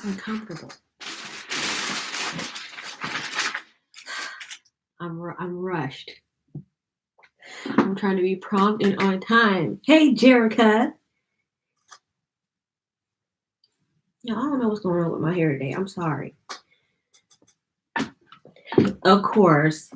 uncomfortable. I'm rushed. I'm trying to be prompt and on time. Hey, Jerica. Yeah, I don't know what's going on with my hair today. I'm sorry. Of course.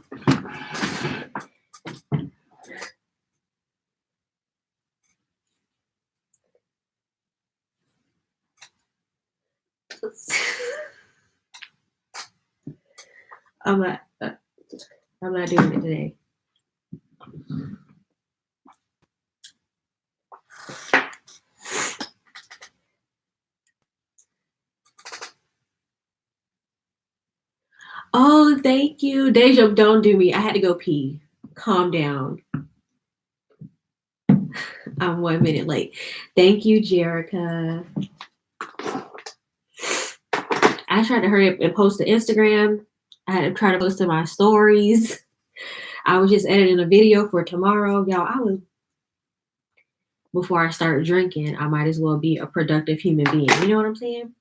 I'm not doing it today. Oh, thank you. Deja, don't do me. I had to go pee. Calm down. I'm 1 minute late. Thank you, Jerica. I tried to hurry up and post to Instagram. I had to try to post to my stories. I was just editing a video for tomorrow. Y'all, before I start drinking, I might as well be a productive human being. You know what I'm saying?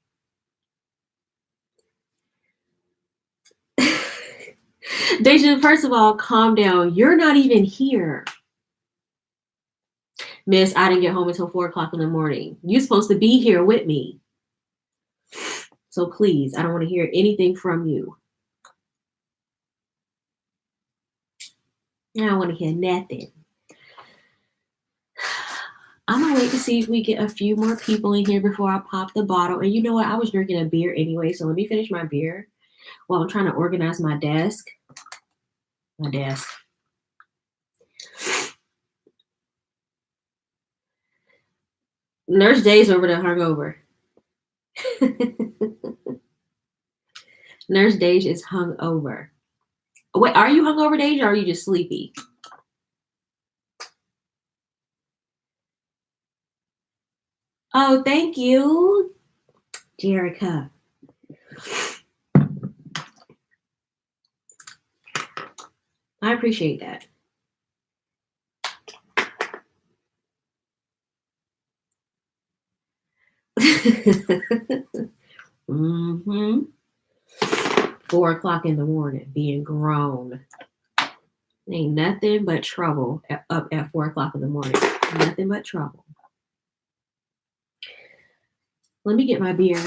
Deja, first of all, calm down. You're not even here. Miss, I didn't get home until 4 o'clock in the morning. You're supposed to be here with me. So please, I don't want to hear anything from you. I don't want to hear nothing. I'm going to wait to see if we get a few more people in here before I pop the bottle. And you know what? I was drinking a beer anyway, so let me finish my beer while I'm trying to organize my desk. Nurse Day's over there hungover. Nurse Dage is hungover. Wait, are you hungover, Dage, or are you just sleepy? Oh, thank you, Jerica. I appreciate that. Mm-hmm. 4 o'clock in the morning, being grown. Ain't nothing but trouble up at 4 o'clock in the morning. Nothing but trouble. Let me get my beer.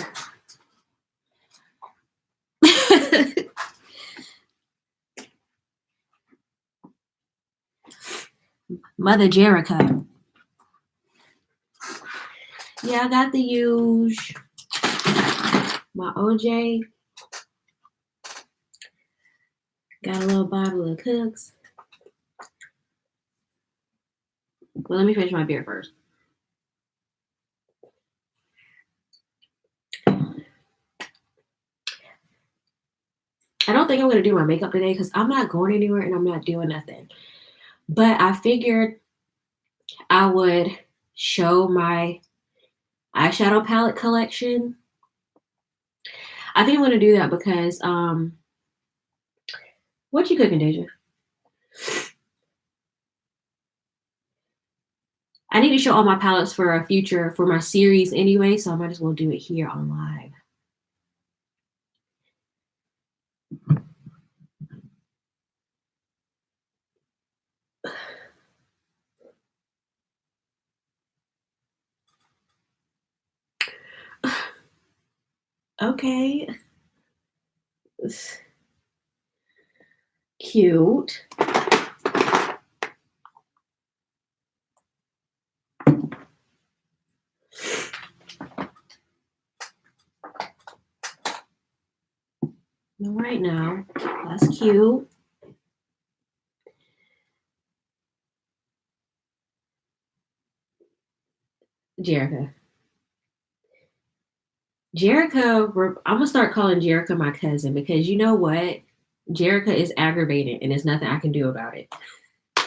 Mother Jerica. Yeah, I got the huge. My OJ. Got a little bottle of Cooks. Well, let me finish my beer first. I don't think I'm going to do my makeup today because I'm not going anywhere and I'm not doing nothing. But I figured I would show my eyeshadow palette collection. I think I'm going to do that because, what you cooking, Deja? I need to show all my palettes for my series anyway, so I might as well do it here on live. Okay. Cute. All right now. That's cute. Jerica, I'm gonna start calling Jerica my cousin because you know what? Jerica is aggravated and there's nothing I can do about it.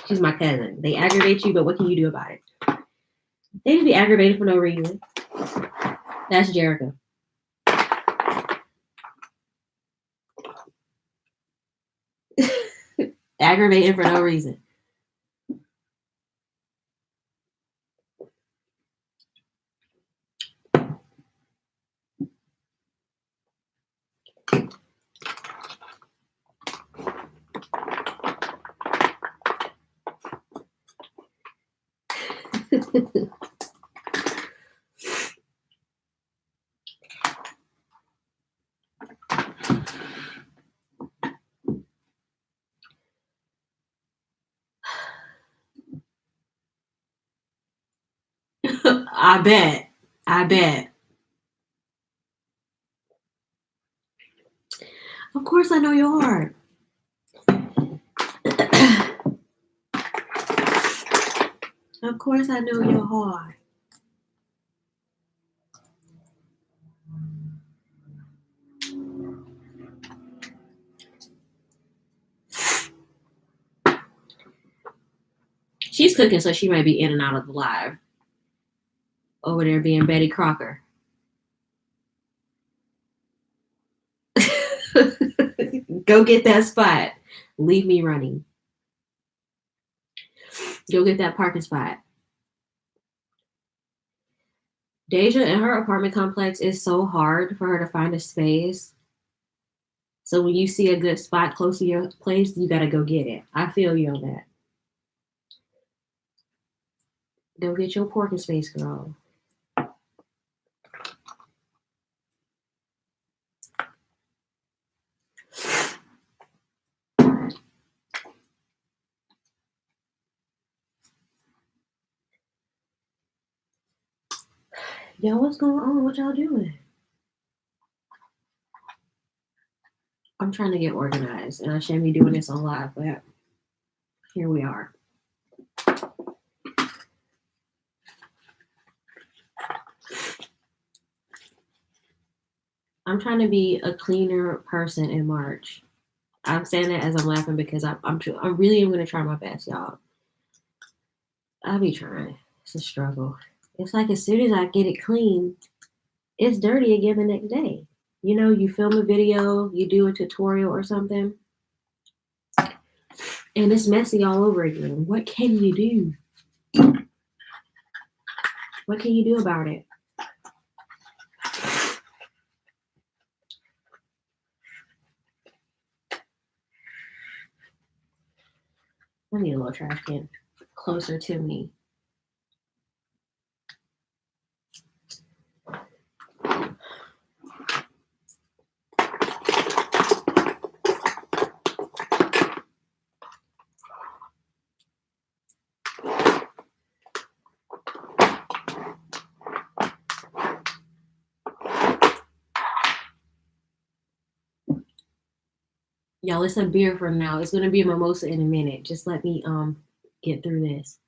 She's my cousin. They aggravate you, but what can you do about it? They just be aggravated for no reason. That's Jerica. Aggravated for no reason. I bet. I bet. Of course I know your heart. Of course I know your heart. She's cooking, so she might be in and out of the live. Over there being Betty Crocker. Go get that spot. Leave me running. Go get that parking spot. Deja in her apartment complex is so hard for her to find a space. So when you see a good spot close to your place, you gotta go get it. I feel you on that. Go get your parking space, girl. Yo, what's going on? What y'all doing? I'm trying to get organized, and I shouldn't be doing this on live, but here we are. I'm trying to be a cleaner person in March. I'm saying that as I'm laughing because I really am going to try my best, y'all. I'll be trying. It's a struggle. It's like as soon as I get it clean, it's dirty again the next day. You know, you film a video, you do a tutorial or something, and it's messy all over again. What can you do? What can you do about it? I need a little trash can closer to me. Y'all, it's a beer for now. It's gonna be a mimosa in a minute. Just let me get through this.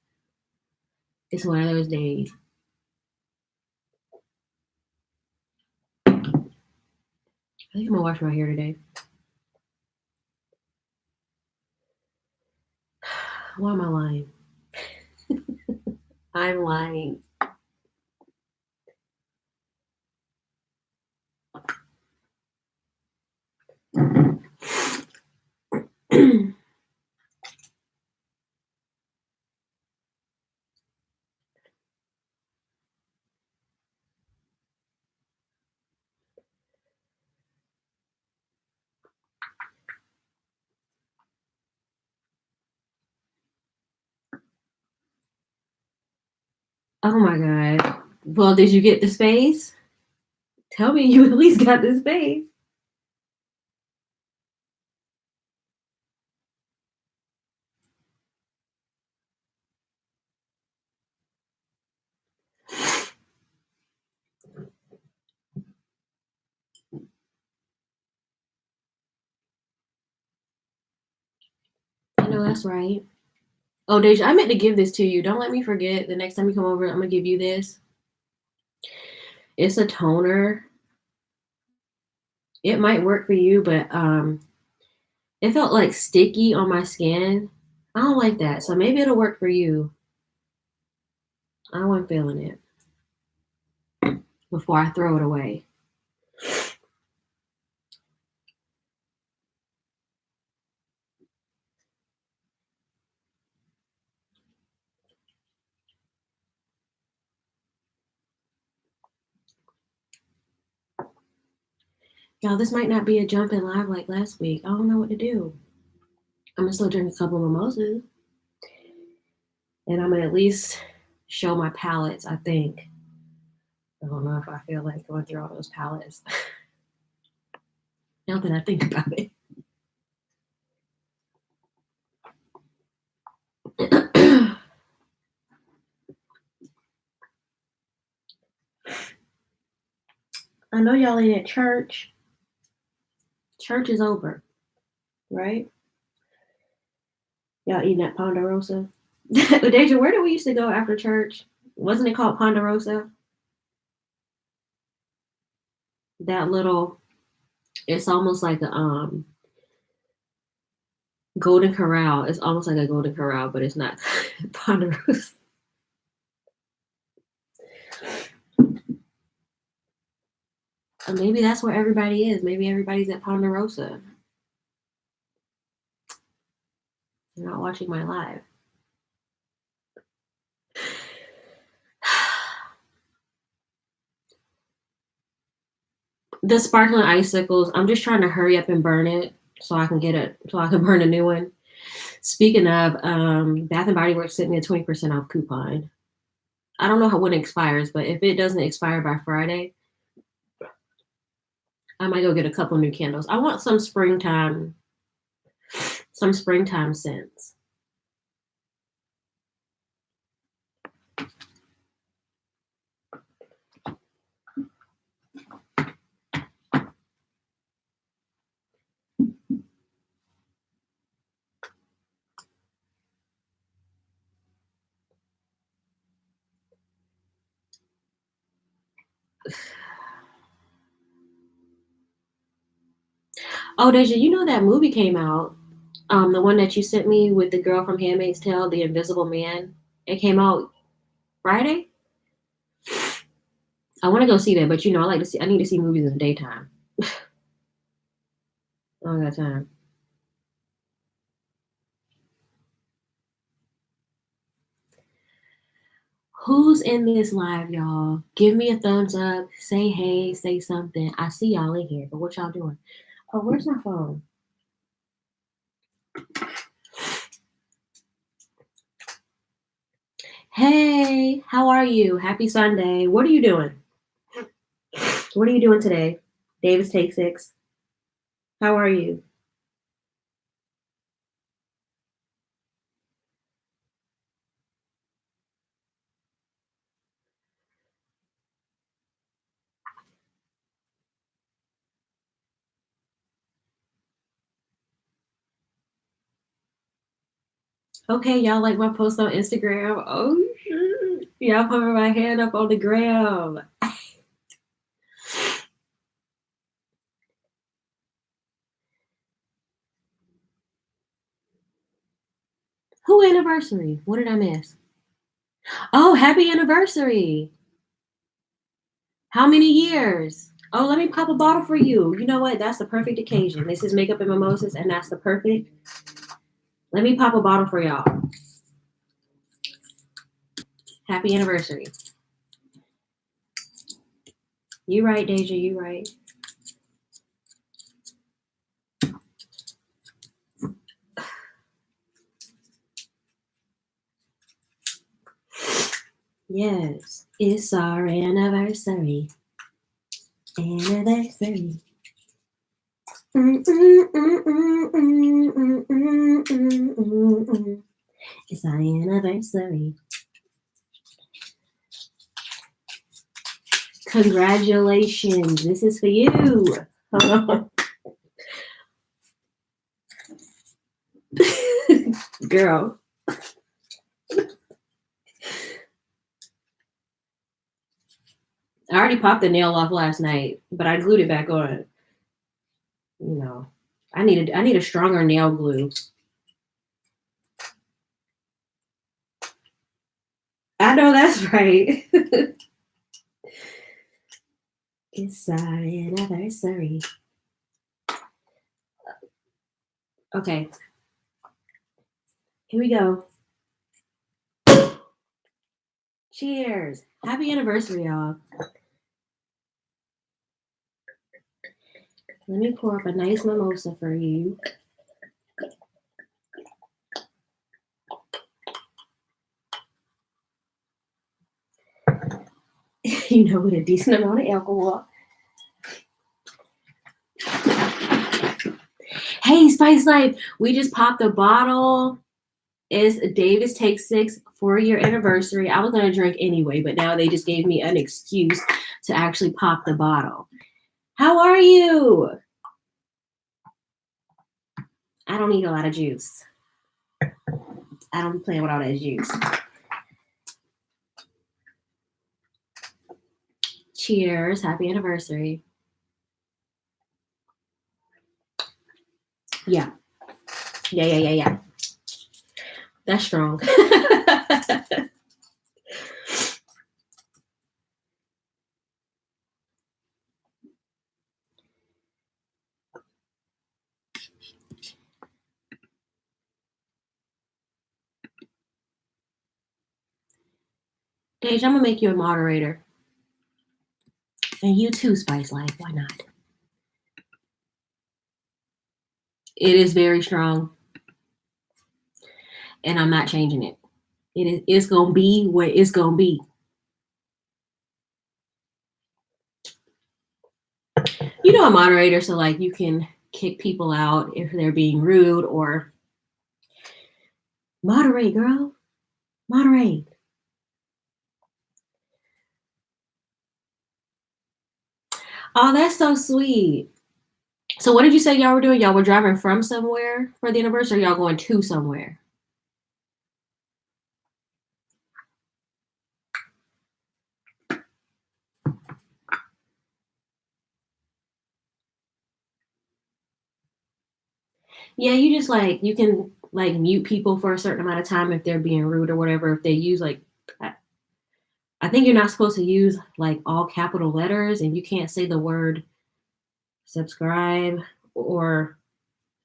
It's one of those days. I think I'm gonna wash my hair today. Why am I lying? I'm lying. Oh my god. Well, did you get the space? Tell me you at least got the space. I know that's right. Oh, Deja, I meant to give this to you. Don't let me forget. The next time you come over, I'm gonna give you this. It's a toner. It might work for you, but it felt like sticky on my skin. I don't like that. So maybe it'll work for you. I wasn't feeling it before I throw it away. Y'all, this might not be a jump in live like last week. I don't know what to do. I'm gonna still drink a couple of mimosas. And I'm gonna at least show my palettes, I think. I don't know if I feel like going through all those palettes. Now that I think about it. I know y'all ain't at church. Church is over, right? Y'all eating at Ponderosa? Deja, where did we used to go after church? Wasn't it called Ponderosa? That little, it's almost like a Golden Corral. It's almost like a Golden Corral, but it's not Ponderosa. Or maybe that's where everybody is. Maybe everybody's at Ponderosa. They're not watching my live. The sparkling icicles, I'm just trying to hurry up and burn it so I can burn a new one. Speaking of, Bath and Body Works sent me a 20% off coupon. I don't know when it expires, but if it doesn't expire by Friday, I might go get a couple new candles. I want some springtime scents. Oh, Deja, you know that movie came out, the one that you sent me with the girl from Handmaid's Tale, The Invisible Man. It came out Friday. I want to go see that, but I need to see movies in the daytime. I don't got time. Who's in this live, y'all? Give me a thumbs up. Say hey, say something. I see y'all in here, but what y'all doing? Oh, where's my phone? Hey, how are you? Happy Sunday. What are you doing? What are you doing today? Davis Take 6. How are you? Okay, y'all like my post on Instagram. Oh, y'all putting my hand up on the gram. Who anniversary? What did I miss? Oh, happy anniversary. How many years? Oh, let me pop a bottle for you. You know what? That's the perfect occasion. This is Makeup and Mimosas, and that's the perfect. Let me pop a bottle for y'all. Happy anniversary. You right, Deja. You right. Yes, it's our anniversary. Anniversary. It's our anniversary. Congratulations. This is for you. Girl. I already popped the nail off last night, but I glued it back on. You know, I need a stronger nail glue. I know that's right. It's our anniversary. Okay. Here we go. Cheers. Happy anniversary, y'all. Let me pour up a nice mimosa for you. with a decent amount of alcohol. Hey, Spice Life, we just popped a bottle. It's Davis Take 6 4-year anniversary. I was gonna drink anyway, but now they just gave me an excuse to actually pop the bottle. How are you? I don't need a lot of juice. I don't be playing with all that juice. Cheers. Happy anniversary. Yeah. Yeah. That's strong. Dage, I'm gonna make you a moderator. And you too, Spice Life. Why not? It is very strong. And I'm not changing it. It's gonna be what it's gonna be. You know, a moderator, so like you can kick people out if they're being rude or moderate, girl. Moderate. Oh, that's so sweet. So what did you say y'all were doing? Y'all were driving from somewhere for the anniversary, or y'all going to somewhere? Yeah, you just like you can like mute people for a certain amount of time if they're being rude or whatever. If they use like I think you're not supposed to use like all capital letters and you can't say the word subscribe or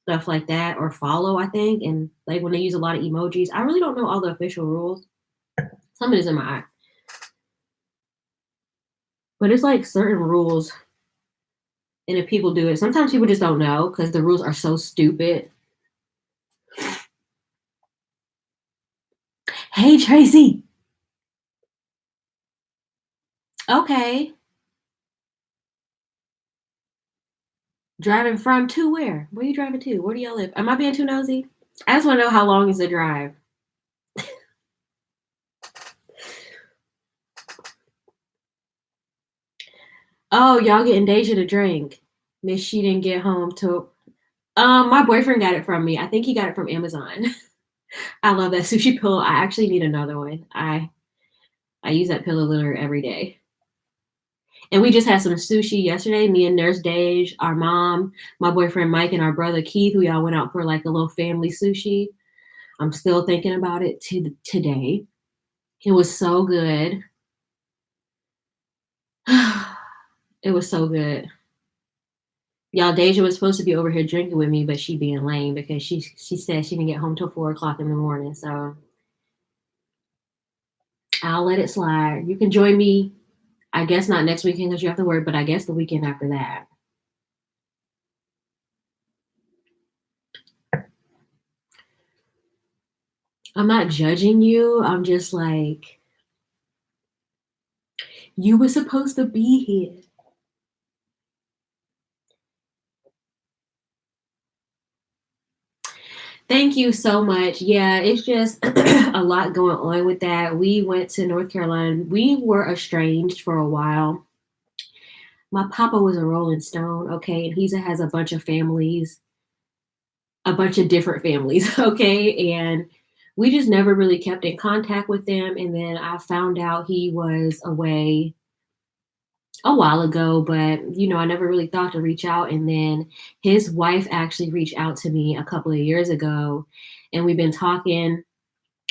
stuff like that or follow, I think. And like when they use a lot of emojis, I really don't know all the official rules. Some of it is in my eye. But it's like certain rules. And if people do it, sometimes people just don't know because the rules are so stupid. Hey, Tracy. Okay. Driving from to where? Where are you driving to? Where do y'all live? Am I being too nosy? I just want to know how long is the drive. Oh, y'all getting Deja to drink. Miss she didn't get home till my boyfriend got it from me. I think he got it from Amazon. I love that sushi pillow. I actually need another one. I use that pillow literally every day. And we just had some sushi yesterday. Me and Nurse Dage, our mom, my boyfriend Mike, and our brother Keith. We all went out for like a little family sushi. I'm still thinking about it today. It was so good. It was so good. Y'all, Deja was supposed to be over here drinking with me, but she being lame because she said she didn't get home till 4 o'clock in the morning. So I'll let it slide. You can join me. I guess not next weekend because you have to work, but I guess the weekend after that. I'm not judging you. I'm just like, you were supposed to be here. Thank you so much. Yeah, it's just a lot going on with that. We went to North Carolina. We were estranged for a while. My papa was a Rolling Stone, okay, and he has a bunch of families, a bunch of different families, okay, and we just never really kept in contact with them. And then I found out he was away a while ago, but I never really thought to reach out. And then his wife actually reached out to me a couple of years ago, and we've been talking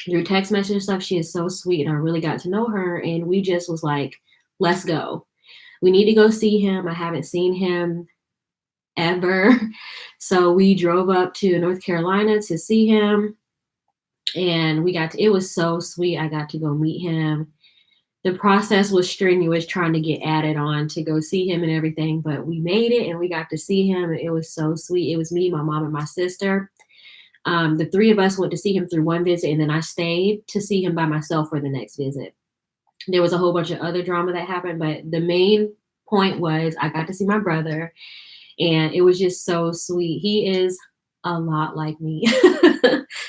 through text message and stuff. She is so sweet, and I really got to know her. And we just was like, let's go. We need to go see him. I haven't seen him ever. So we drove up to North Carolina to see him. And it was so sweet. I got to go meet him. The process was strenuous trying to get added on to go see him and everything, but we made it and we got to see him. And it was so sweet. It was me, my mom, and my sister. The three of us went to see him through one visit, and then I stayed to see him by myself for the next visit. There was a whole bunch of other drama that happened, but the main point was I got to see my brother, and it was just so sweet. He is a lot like me.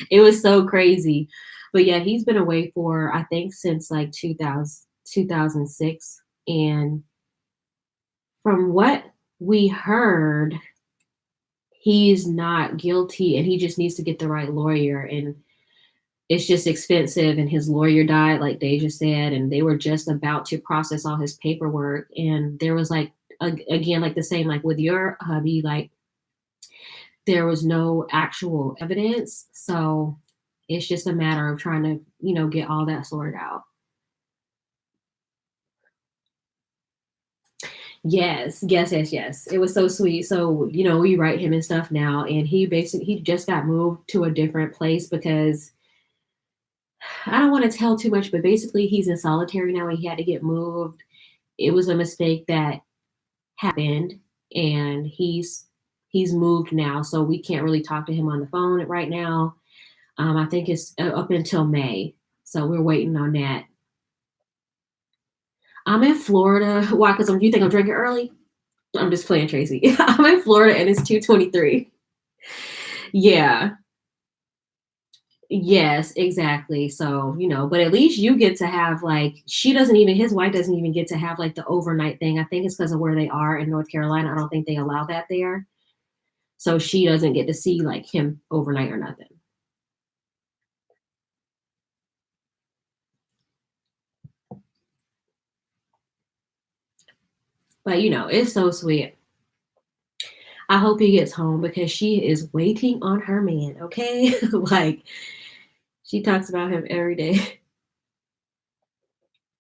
It was so crazy. But yeah, he's been away for, I think, since like 2006. And from what we heard, he's not guilty and he just needs to get the right lawyer. And it's just expensive. And his lawyer died, like Deja said, and they were just about to process all his paperwork. And there was like, again, like the same, like with your hubby, like there was no actual evidence. So it's just a matter of trying to, get all that sorted out. Yes, yes, yes, yes. It was so sweet. So, we write him and stuff now, and he just got moved to a different place because I don't want to tell too much, but basically he's in solitary now and he had to get moved. It was a mistake that happened, and he's moved now, so we can't really talk to him on the phone right now. I think it's up until May, so we're waiting on that. I'm in Florida. Why? Because you think I'm drinking early? I'm just playing, Tracy. I'm in Florida and it's 2:23. Yeah. Yes, exactly. So, but at least you get to have like, his wife doesn't even get to have like the overnight thing. I think it's because of where they are in North Carolina. I don't think they allow that there. So she doesn't get to see like him overnight or nothing. But it's so sweet. I hope he gets home because she is waiting on her man, okay? Like she talks about him every day.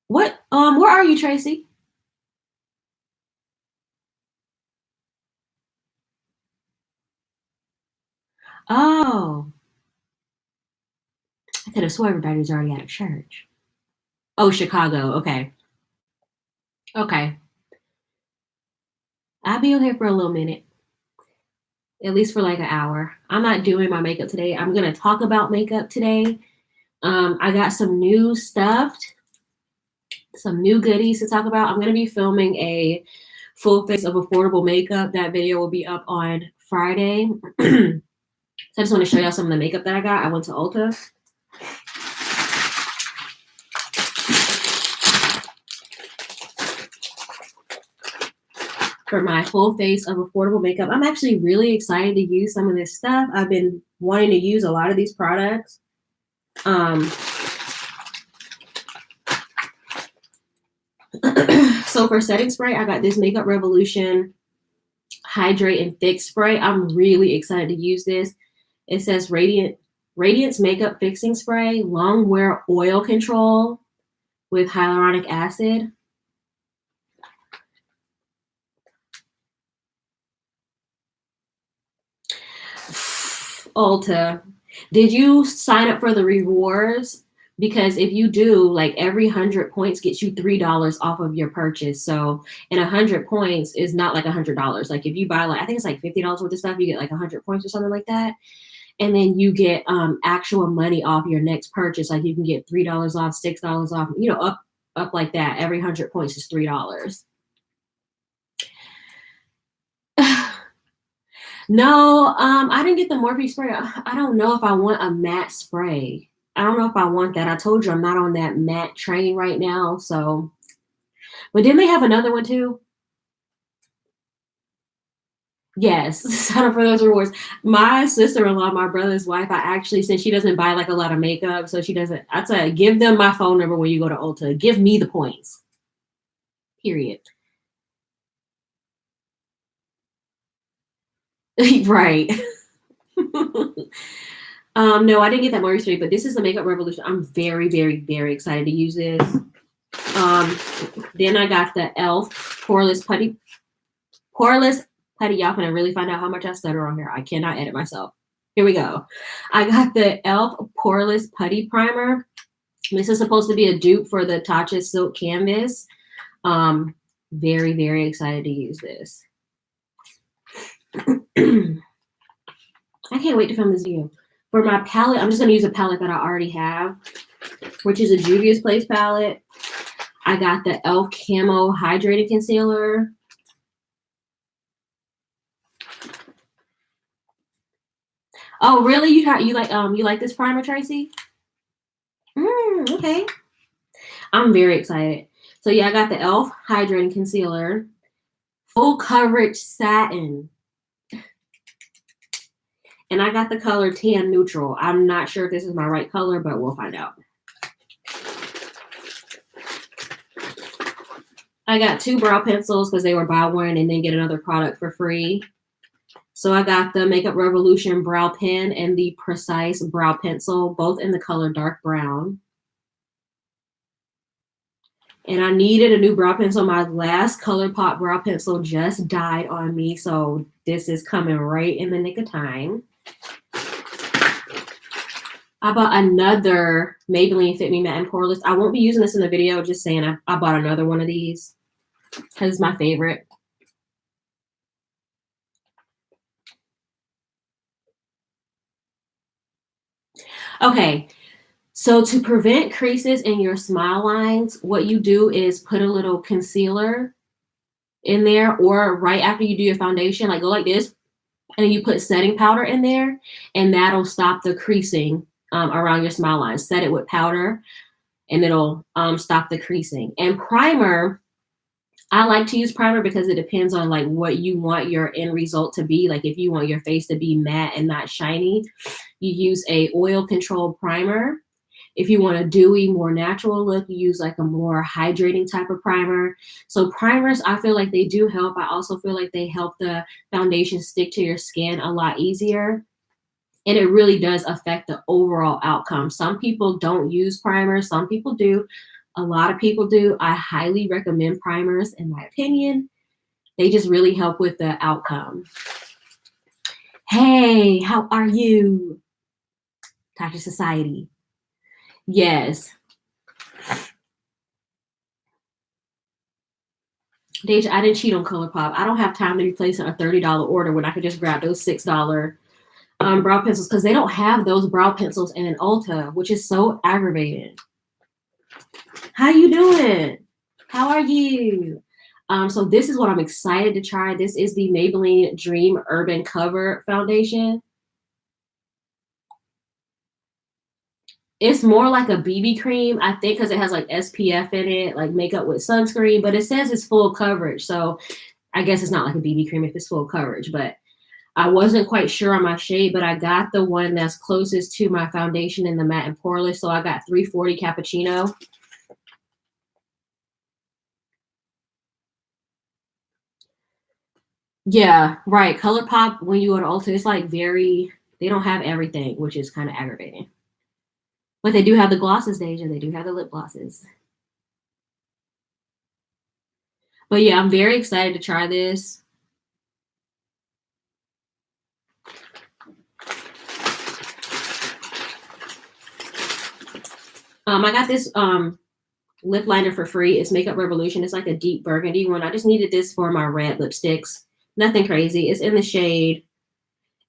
What where are you, Tracy? Oh, I could have swore everybody was already out of church. Oh, Chicago. Okay. Okay. I'll be on here for a little minute, at least for like an hour. I'm not doing my makeup today. I'm going to talk about makeup today. I got some new stuff, some new goodies to talk about. I'm going to be filming a full face of affordable makeup. That video will be up on Friday. So I just want to show y'all some of the makeup that I got. I went to Ulta. For my full face of affordable makeup. I'm actually really excited to use some of this stuff. I've been wanting to use a lot of these products. So for setting spray, I got this Makeup Revolution Hydrate and Fix Spray. I'm really excited to use this. It says Radiance Makeup Fixing Spray, Long Wear Oil Control with hyaluronic acid. Ulta, did you sign up for the rewards? Because if you do, like every 100 points gets you $3 off of your purchase. So, and 100 points is not like $100. Like if you buy like, I think it's like $50 worth of stuff, you get like 100 points or something like that. And then you get actual money off your next purchase. Like you can get $3 off, $6 off, up like that. Every 100 points is $3. No, I didn't get the Morphe spray. I don't know if I want a matte spray. I don't know if I want that. I told you I'm not on that matte train right now. So, but didn't they have another one too? Yes, sign up for those rewards. My sister-in-law, my brother's wife, I actually, since she doesn't buy like a lot of makeup, so she doesn't, I'd say give them my phone number when you go to Ulta. Give me the points. Period. Right. No, I didn't get that Morphe spray, but this is the Makeup Revolution. I'm very, very, very excited to use this. Then I got the e.l.f. Poreless Putty. Y'all gonna really find out how much I stutter on here. I cannot edit myself. Here we go. I got the e.l.f. Poreless Putty Primer. This is supposed to be a dupe for the Tatcha Silk Canvas. Very, very excited to use this. I can't wait to film this video. For my palette, I'm just going to use a palette that I already have, which is a Juvia's Place palette. I got the e.l.f. Camo Hydrating Concealer. Oh, really? You like this primer, Tracy? Okay. I'm very excited. So yeah, I got the e.l.f. Hydrating Concealer, full coverage satin, and I got the color Tan Neutral. I'm not sure if this is my right color, but we'll find out. I got 2 brow pencils because they were buy one and then get another product for free. So I got the Makeup Revolution brow pen and the Precise brow pencil, both in the color dark brown. And I needed a new brow pencil. My last ColourPop brow pencil just died on me, so this is coming right in the nick of time. I bought another Maybelline Fit Me Matte and Poreless. I won't be using this in the video, just saying I bought another one of these because it's my favorite. Okay, so to prevent creases in your smile lines, what you do is put a little concealer in there, or right after you do your foundation, like go like this, and then you put setting powder in there, and that'll stop the creasing around your smile lines. Set it with powder, and it'll stop the creasing. And primer, I like to use primer because it depends on like what you want your end result to be. Like if you want your face to be matte and not shiny, you use a oil controlled primer. If you want a dewy, more natural look, you use like a more hydrating type of primer. So primers, I feel like they do help. I also feel like they help the foundation stick to your skin a lot easier. And it really does affect the overall outcome. Some people don't use primers. Some people do. A lot of people do. I highly recommend primers, in my opinion. They just really help with the outcome. Hey, how are you? Toxic Society. Yes. Deja, I didn't cheat on ColourPop. I don't have time to be placing a $30 order when I could just grab those $6 brow pencils, because they don't have those brow pencils in Ulta, which is so aggravating. How you doing? How are you? So this is what I'm excited to try. This is the Maybelline Dream Urban Cover Foundation. It's more like a BB cream, I think, because it has like SPF in it, like makeup with sunscreen, but it says it's full coverage. So I guess it's not like a BB cream if it's full coverage, but I wasn't quite sure on my shade, but I got the one that's closest to my foundation in the matte and poreless. So I got 340 Cappuccino. Yeah, right. ColourPop, when you go to Ulta, it's like they don't have everything, which is kind of aggravating. But they do have the glosses, Deja. They do have the lip glosses. But yeah, I'm very excited to try this. I got this lip liner for free. It's Makeup Revolution. It's like a deep burgundy one. I just needed this for my red lipsticks. Nothing crazy. It's in the shade.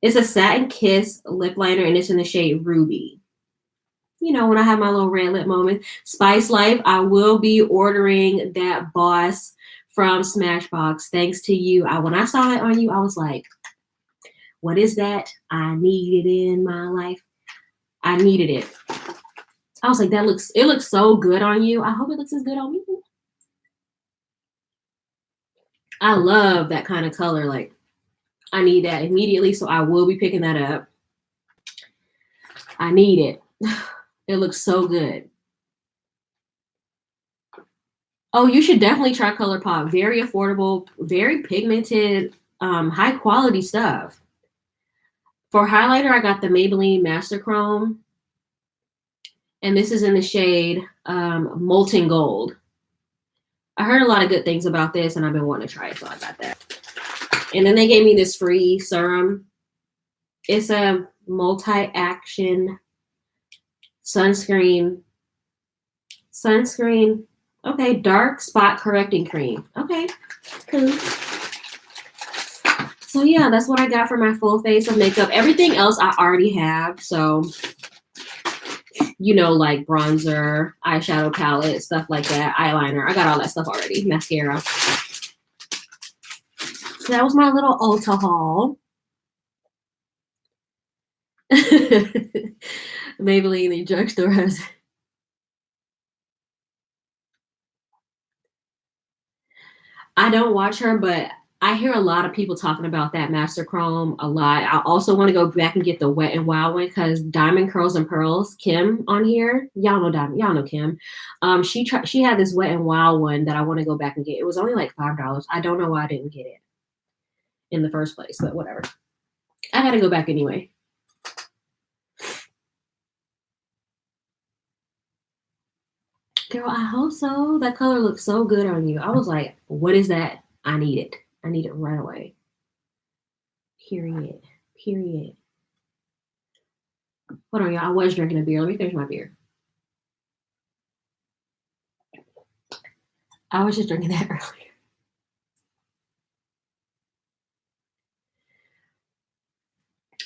It's a Satin Kiss lip liner, and it's in the shade Ruby. You know, when I have my little red lip moment. Spice Life, I will be ordering that Boss from Smashbox. Thanks to you. When I saw it on you, I was like, what is that? I need it in my life. I needed it. I was like, it looks so good on you. I hope it looks as good on me. I love that kind of color. Like, I need that immediately, so I will be picking that up. I need it. It looks so good. Oh, you should definitely try ColourPop. Very affordable, very pigmented, high quality stuff. For highlighter, I got the Maybelline Master Chrome. And this is in the shade Molten Gold. I heard a lot of good things about this, and I've been wanting to try it, so I got that. And then they gave me this free serum. It's a multi-action sunscreen. Okay, dark spot correcting cream. Okay, cool. So yeah, that's what I got for my full face of makeup. Everything else I already have, so like bronzer, eyeshadow palette, stuff like that, eyeliner. I got all that stuff already. Mascara. So that was my little Ulta haul. Maybelline, the drugstore has. I don't watch her, but I hear a lot of people talking about that Master Chrome a lot. I also want to go back and get the Wet and Wild one because Diamond Curls and Pearls, Kim on here, y'all know Kim. She had this Wet and Wild one that I want to go back and get. It was only like $5. I don't know why I didn't get it in the first place, but whatever. I gotta go back anyway. Girl, I hope so. That color looks so good on you. I was like, what is that? I need it. I need it right away. Period. Period. Hold on, y'all. I was drinking a beer. Let me finish my beer. I was just drinking that earlier.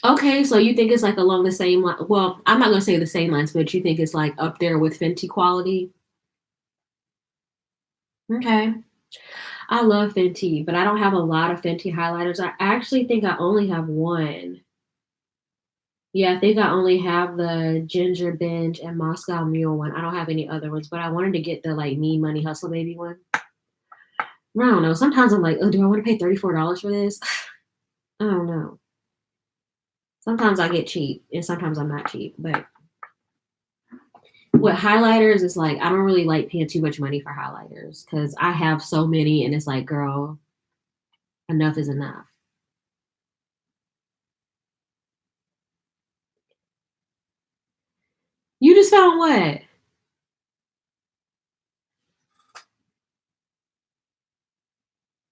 Okay, so you think it's like along the same line? Well, I'm not gonna say the same lines, but you think it's like up there with Fenty quality? Okay. I love Fenty, but I don't have a lot of Fenty highlighters. I actually think I only have one. Yeah, I think I only have the Ginger Binge and Moscow Mule one. I don't have any other ones, but I wanted to get the like Me Money Hustle Baby one. I don't know. Sometimes I'm like, oh, do I want to pay $34 for this? I don't know. Sometimes I get cheap and sometimes I'm not cheap. But with highlighters, it's like I don't really like paying too much money for highlighters because I have so many and it's like, girl, enough is enough. You just found what?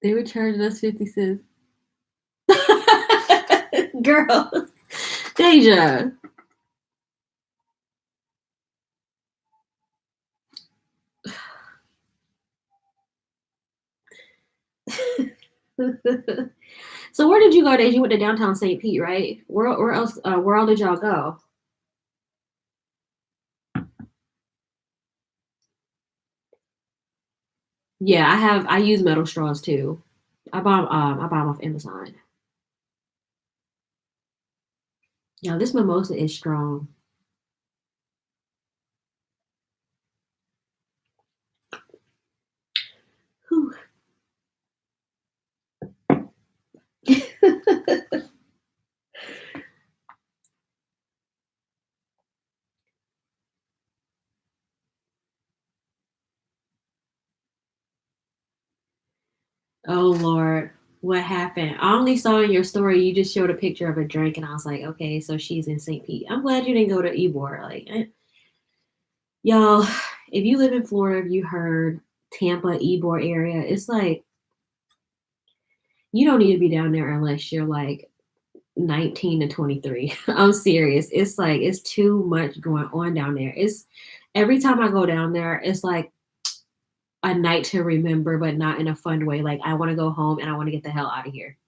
They were charging us 50 cents. Girl, Deja. So where did you go, Deja? You went to downtown St. Pete, right? Where else? Where all did y'all go? Yeah, I use metal straws too. I buy them off Amazon. Yeah, this mimosa is strong. Whew. Oh Lord, what happened? I only saw in your story you just showed a picture of a drink, and I was like, okay, so she's in St. Pete. I'm glad you didn't go to Ybor. Y'all, if you live in Florida, if you heard Tampa, Ybor area, it's like you don't need to be down there unless you're like 19 to 23. I'm serious. It's like it's too much going on down there. It's every time I go down there, it's like a night to remember, but not in a fun way. Like I want to go home and I want to get the hell out of here.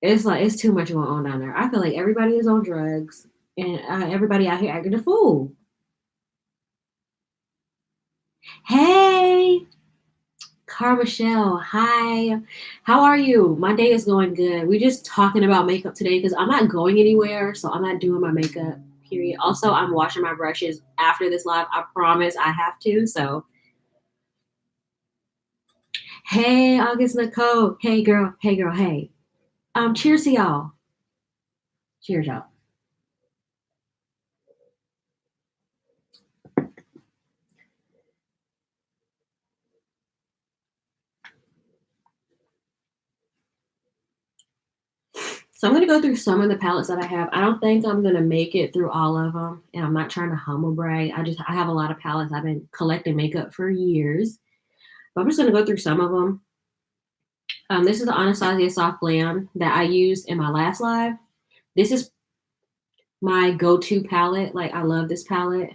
It's like it's too much going on down there. I feel like everybody is on drugs and everybody out here acting a fool. Hey, Carmichelle, hi. How are you? My day is going good. We're just talking about makeup today because I'm not going anywhere, so I'm not doing my makeup. Period. Also, I'm washing my brushes after this live. I promise I have to. So, hey, August Nicole. Hey, girl. Hey, girl. Hey. Cheers to y'all. Cheers, y'all. So I'm gonna go through some of the palettes that I have. I don't think I'm gonna make it through all of them, and I'm not trying to humble brag. I have a lot of palettes. I've been collecting makeup for years, but I'm just gonna go through some of them. This is the Anastasia Soft Glam that I used in my last live. This is my go-to palette. Like I love this palette.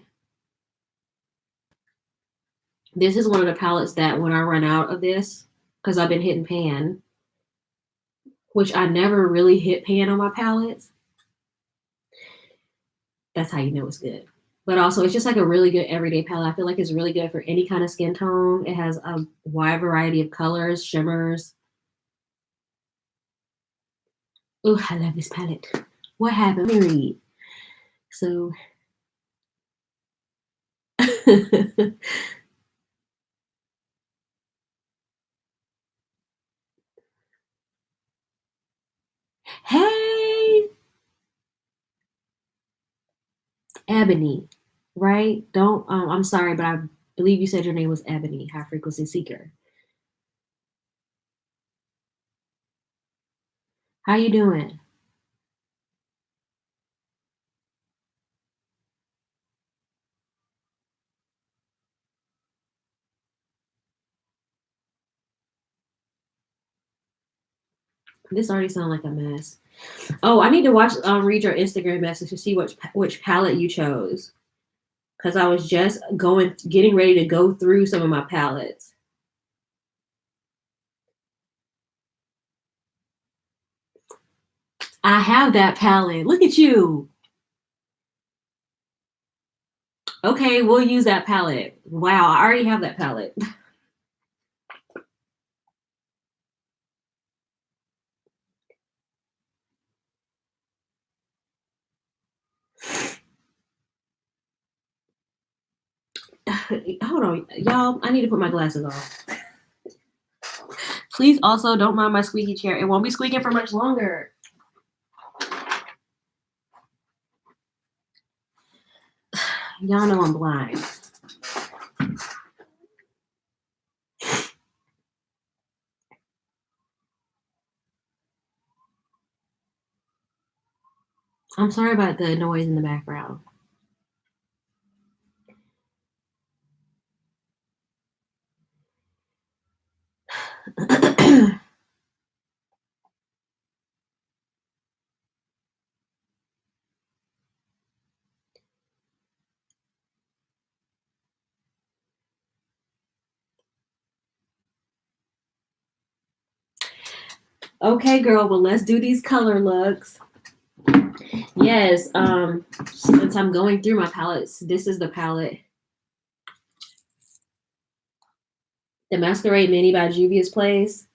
This is one of the palettes that when I run out of this, because I've been hitting pan, which I never really hit pan on my palettes. That's how you know it's good. But also, it's just like a really good everyday palette. I feel like it's really good for any kind of skin tone. It has a wide variety of colors, shimmers. Oh, I love this palette. What happened? Let me read. So, hey, Ebony, right? Don't. I'm sorry, but I believe you said your name was Ebony, High Frequency Seeker. How you doing? This already sounds like a mess. Oh, I need to read your Instagram message to see which palette you chose. Cause I was just getting ready to go through some of my palettes. I have that palette. Look at you. Okay, we'll use that palette. Wow, I already have that palette. Hold on, y'all. I need to put my glasses on. Please also don't mind my squeaky chair. It won't be squeaking for much longer. Y'all know I'm blind. I'm sorry about the noise in the background. Okay, girl. Well, let's do these color looks. Yes. Since I'm going through my palettes, this is the palette. The Masquerade Mini by Juvia's Place.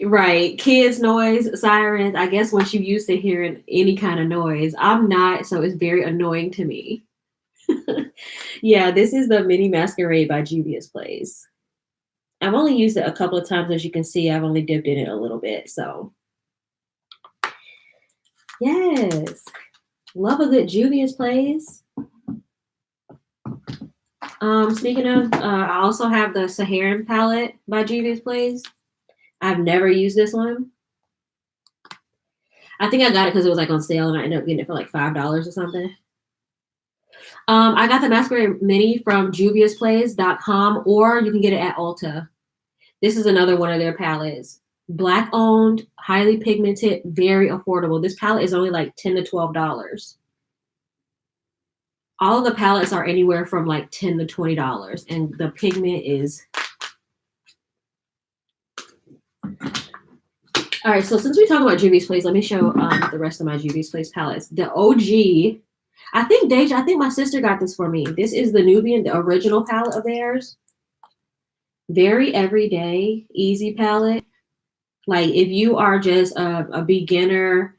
Right. Kids noise, sirens. I guess once you used to hearing any kind of noise. I'm not, so it's very annoying to me. Yeah, this is the Mini Masquerade by Juvia's Place. I've only used it a couple of times, as you can see. I've only dipped in it a little bit. So yes. Love a good Juvia's Place. Speaking of, I also have the Saharan palette by Juvia's Place. I've never used this one. I think I got it because it was like on sale and I ended up getting it for like $5 or something. I got the Masquerade Mini from juviasplace.com, or you can get it at Ulta. This is another one of their palettes. Black owned, highly pigmented, very affordable. This palette is only like $10 to $12. All of the palettes are anywhere from like $10 to $20, and the pigment is. All right, so since we talk about Juvia's Place, let me show the rest of my Juvia's Place palettes. The OG, I think my sister got this for me. This is the Nubian, the original palette of theirs. Very everyday, easy palette. Like if you are just a beginner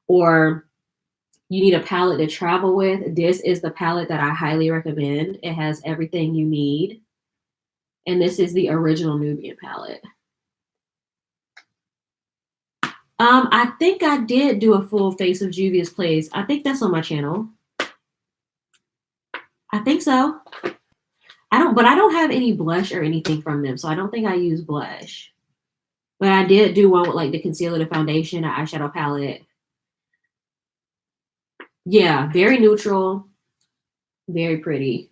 or you need a palette to travel with, this is the palette that I highly recommend. It has everything you need. And this is the original Nubian palette. I think I did do a full face of Juvia's Place. I think that's on my channel. I think so. But I don't have any blush or anything from them, so I don't think I use blush. But I did do one with like the concealer, the foundation, the eyeshadow palette. Yeah, very neutral, very pretty.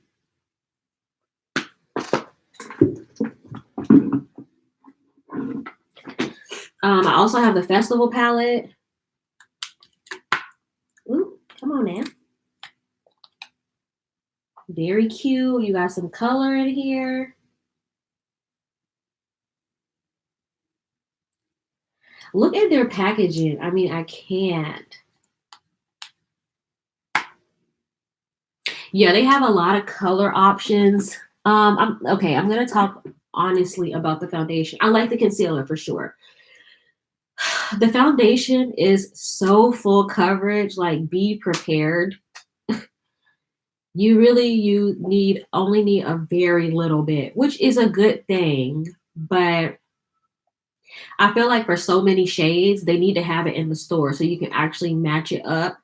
I also have the Festival palette. Ooh, come on now. Very cute. You got some color in here. Look at their packaging. I mean, I can't. Yeah, they have a lot of color options. I'm gonna talk honestly about the foundation. I like the concealer for sure. The foundation is so full coverage, like be prepared. You need only need a very little bit, which is a good thing, but I feel like for so many shades, they need to have it in the store so you can actually match it up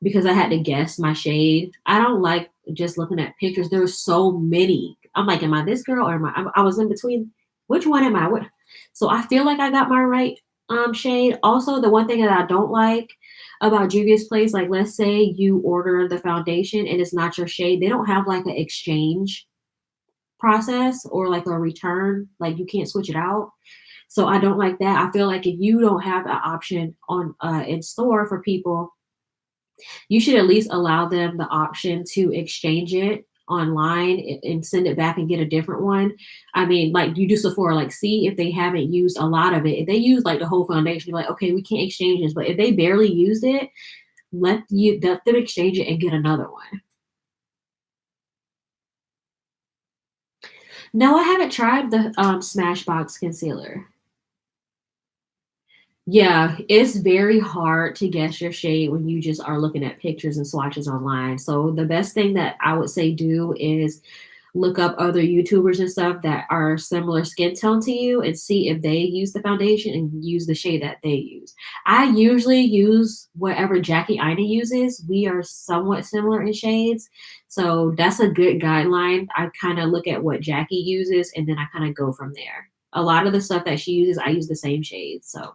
because I had to guess my shade. I don't like just looking at pictures. There's so many. I'm like, am I this girl or am I was in between. Which one am I? What? So I feel like I got my right shade. Also, the one thing that I don't like about Juvia's Place, like let's say you order the foundation and it's not your shade, they don't have like an exchange process or like a return. Like you can't switch it out. So I don't like that. I feel like if you don't have an option on in store for people, you should at least allow them the option to exchange it online and send it back and get a different one. I mean, like you do Sephora, like see if they haven't used a lot of it. If they use like the whole foundation, you're like, okay, we can't exchange this. But if they barely used it, let them exchange it and get another one. No, I haven't tried the Smashbox concealer. Yeah, it's very hard to guess your shade when you just are looking at pictures and swatches online. So the best thing that I would say do is look up other YouTubers and stuff that are similar skin tone to you and see if they use the foundation and use the shade that they use. I usually use whatever Jackie Ina uses. We are somewhat similar in shades. So that's a good guideline. I kind of look at what Jackie uses and then I kind of go from there. A lot of the stuff that she uses, I use the same shades. So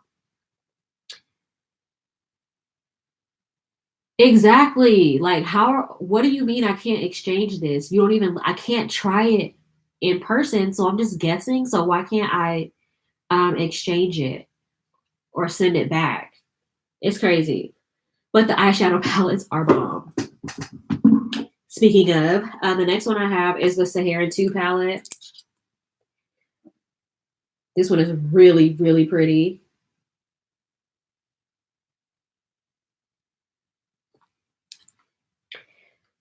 exactly. Like how what do you mean I can't exchange this? You don't even I can't try it in person, so I'm just guessing. So why can't I exchange it or send it back? It's crazy. But the eyeshadow palettes are bomb. Speaking of, the next one I have is the Saharan 2 palette. This one is really, really pretty.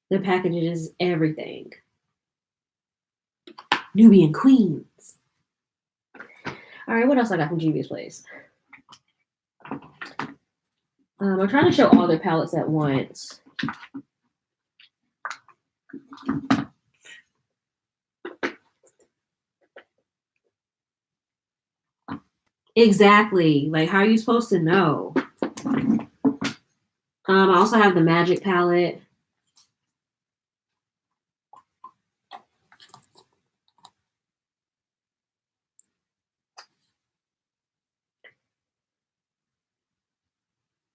The packaging is everything. Nubian Queens. All right, what else I got from Juvia's Place? I'm trying to show all their palettes at once. Exactly. Like, how are you supposed to know? I also have the Magic palette.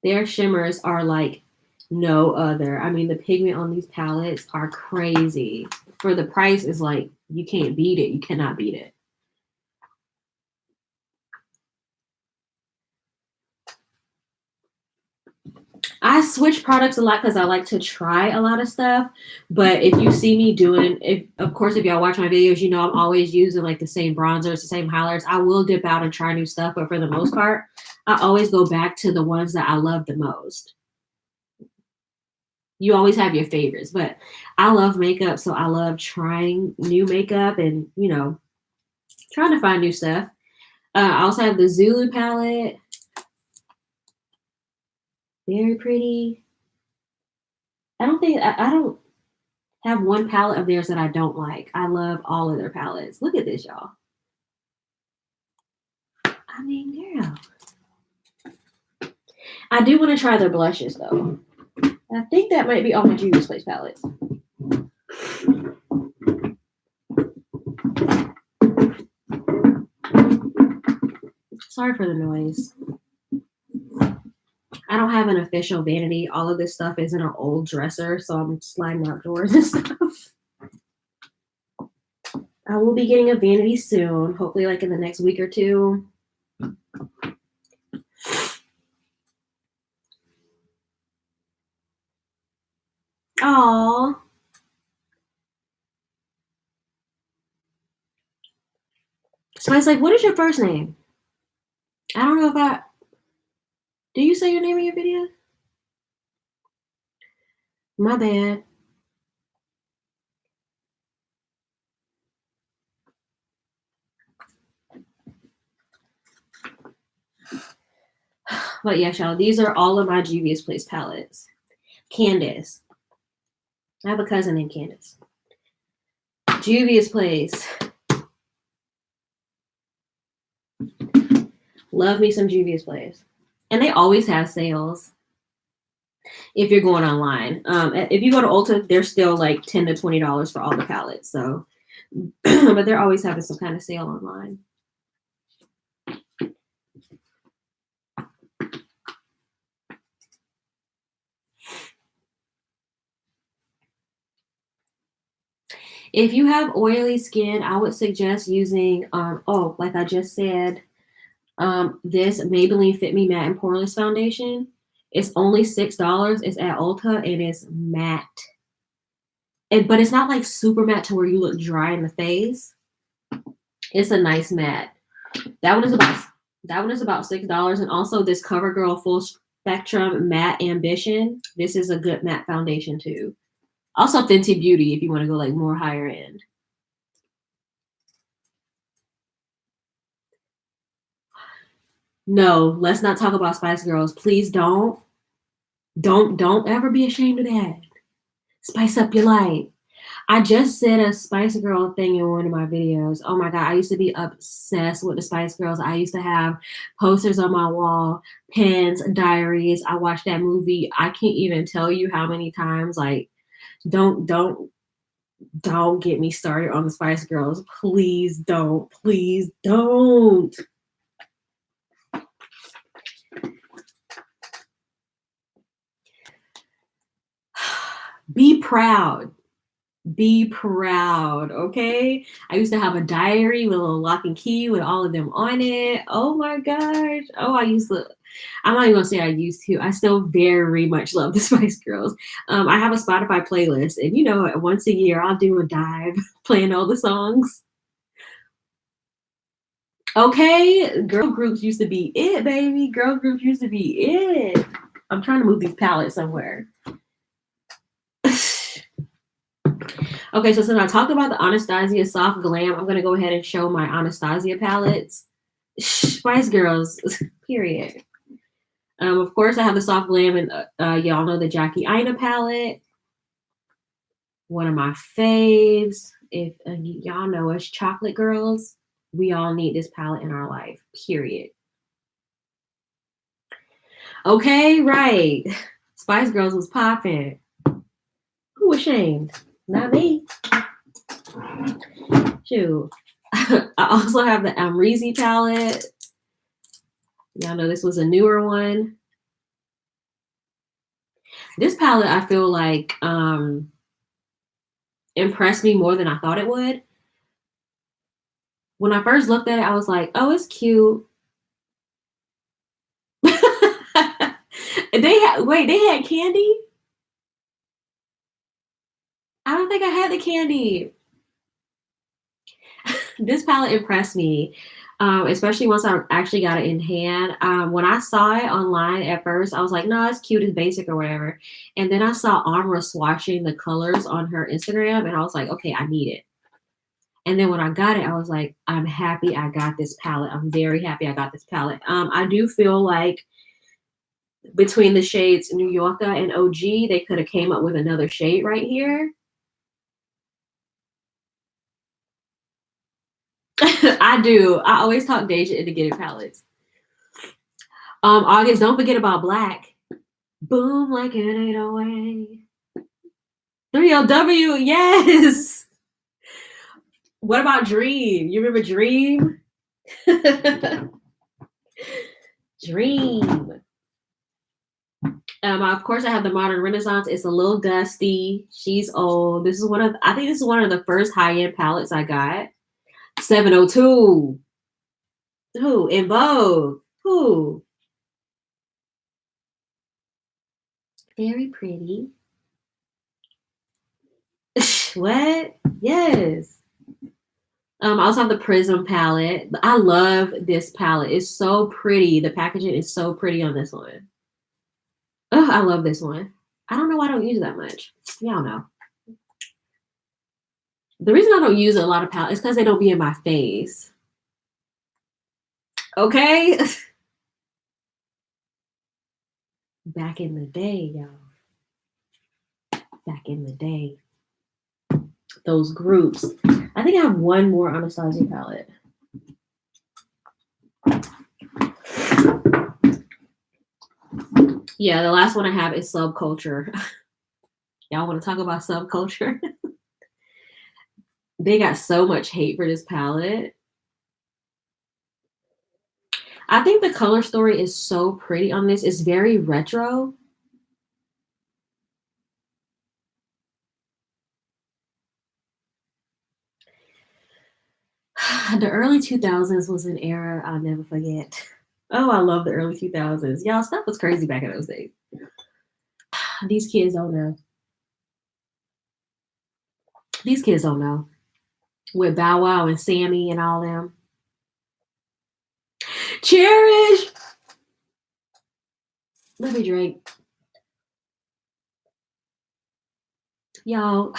Their shimmers are like no other. I mean, the pigment on these palettes are crazy. For the price, is like you can't beat it. You cannot beat it. I switch products a lot because I like to try a lot of stuff. But if you see me doing, if of course, if y'all watch my videos, you know I'm always using like the same bronzers, the same highlighters. I will dip out and try new stuff, but for the most part, I always go back to the ones that I love the most. You always have your favorites, but I love makeup, so I love trying new makeup and trying to find new stuff. I also have the Zulu palette, very pretty. I don't have one palette of theirs that I don't like. I love all of their palettes. Look at this, y'all. I mean, girl. I do want to try their blushes though. I think that might be all my Juvia's Place palettes. Sorry for the noise. I don't have an official vanity. All of this stuff is in an old dresser, so I'm sliding outdoors and stuff. I will be getting a vanity soon, hopefully like in the next week or two. Aww. So I was like, what is your first name? I don't know if I Do you say your name in your video? My bad. But yeah, y'all, these are all of my Juvia's Place palettes. Candace. I have a cousin named Candace. Juvia's Place. Love me some Juvia's Place. And they always have sales if you're going online. If you go to Ulta, they're still like $10 to $20 for all the palettes. So, but they're always having some kind of sale online. If you have oily skin, I would suggest using, like I just said, this Maybelline Fit Me Matte and Poreless Foundation. It's only $6. It's at Ulta and it's matte. But it's not like super matte to where you look dry in the face. It's a nice matte. That one is about $6. And also this CoverGirl Full Spectrum Matte Ambition. This is a good matte foundation too. Also Fenty Beauty if you want to go like more higher end. No, let's not talk about Spice Girls. Please don't. Don't ever be ashamed of that. Spice up your life. I just said a Spice Girl thing in one of my videos. Oh my God, I used to be obsessed with the Spice Girls. I used to have posters on my wall, pens, diaries. I watched that movie. I can't even tell you how many times. Like, don't get me started on the Spice Girls. Please don't. Please don't. Be proud. Be proud, okay? I used to have a diary with a little lock and key with all of them on it. Oh my gosh. Oh, I'm not even gonna say I used to. I still very much love the Spice Girls. I have a Spotify playlist, and once a year I'll do a dive playing all the songs. Okay, girl groups used to be it, baby. Girl groups used to be it. I'm trying to move these palettes somewhere. Okay, so since I talked about the Anastasia Soft Glam, I'm going to go ahead and show my Anastasia palettes. Spice Girls, period. Of course, I have the Soft Glam, and y'all know the Jackie Aina palette. One of my faves. If y'all know us chocolate girls, we all need this palette in our life, period. Okay, right. Spice Girls was popping. Who ashamed? Not me. Shoot. I also have the Amrezy palette. Y'all know this was a newer one. This palette, I feel like, impressed me more than I thought it would. When I first looked at it, I was like, oh, it's cute. They had candy? I don't think I had the candy. This palette impressed me, especially once I actually got it in hand. When I saw it online at first, I was like, no, it's cute, it's basic or whatever. And then I saw Amra swatching the colors on her Instagram, and I was like, okay, I need it. And then when I got it, I was like, I'm happy I got this palette. I'm very happy I got this palette. I do feel like between the shades New Yorker and OG, they could have came up with another shade right here. I do. I always talk Deja into getting palettes. August, don't forget about Black. Boom like an 808. 3LW, yes. What about Dream? You remember Dream? Dream. Of course, I have the Modern Renaissance. It's a little dusty. She's old. I think this is one of the first high-end palettes I got. 702. Who? In Vogue. Who? Very pretty. What? Yes. I also have the Prism palette. I love this palette. It's so pretty. The packaging is so pretty on this one. Oh, I love this one. I don't know why I don't use it that much. Y'all know. The reason I don't use a lot of palettes is because they don't be in my face. Okay? Back in the day, y'all. Back in the day. Those groups. I think I have one more Anastasia palette. Yeah, the last one I have is Subculture. Y'all want to talk about Subculture? They got so much hate for this palette. I think the color story is so pretty on this. It's very retro. The early 2000s was an era I'll never forget. Oh, I love the early 2000s. Y'all, stuff was crazy back in those days. These kids don't know. These kids don't know. With Bow Wow and Sammy and all them. Cherish! Let me drink. Y'all,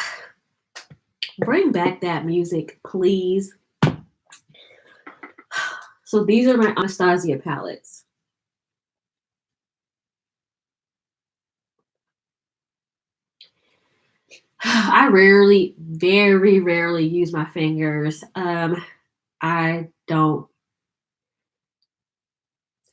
bring back that music, please. So these are my Anastasia palettes. I rarely, very rarely use my fingers. I don't.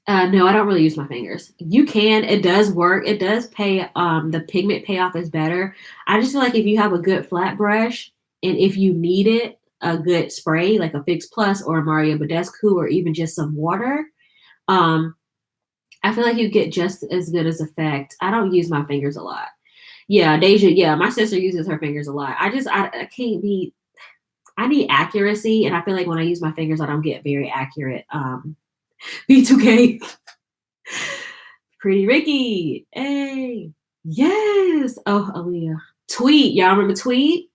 No, I don't really use my fingers. You can. It does work. It does pay. The pigment payoff is better. I just feel like if you have a good flat brush and if you need it, a good spray like a Fix Plus or a Mario Badescu or even just some water, I feel like you get just as good as effect. I don't use my fingers a lot. Yeah, Deja. Yeah, my sister uses her fingers a lot. I can't be. I need accuracy, and I feel like when I use my fingers, I don't get very accurate. B2K. Pretty Ricky. Hey. Yes. Oh, Aaliyah. Tweet. Y'all remember Tweet?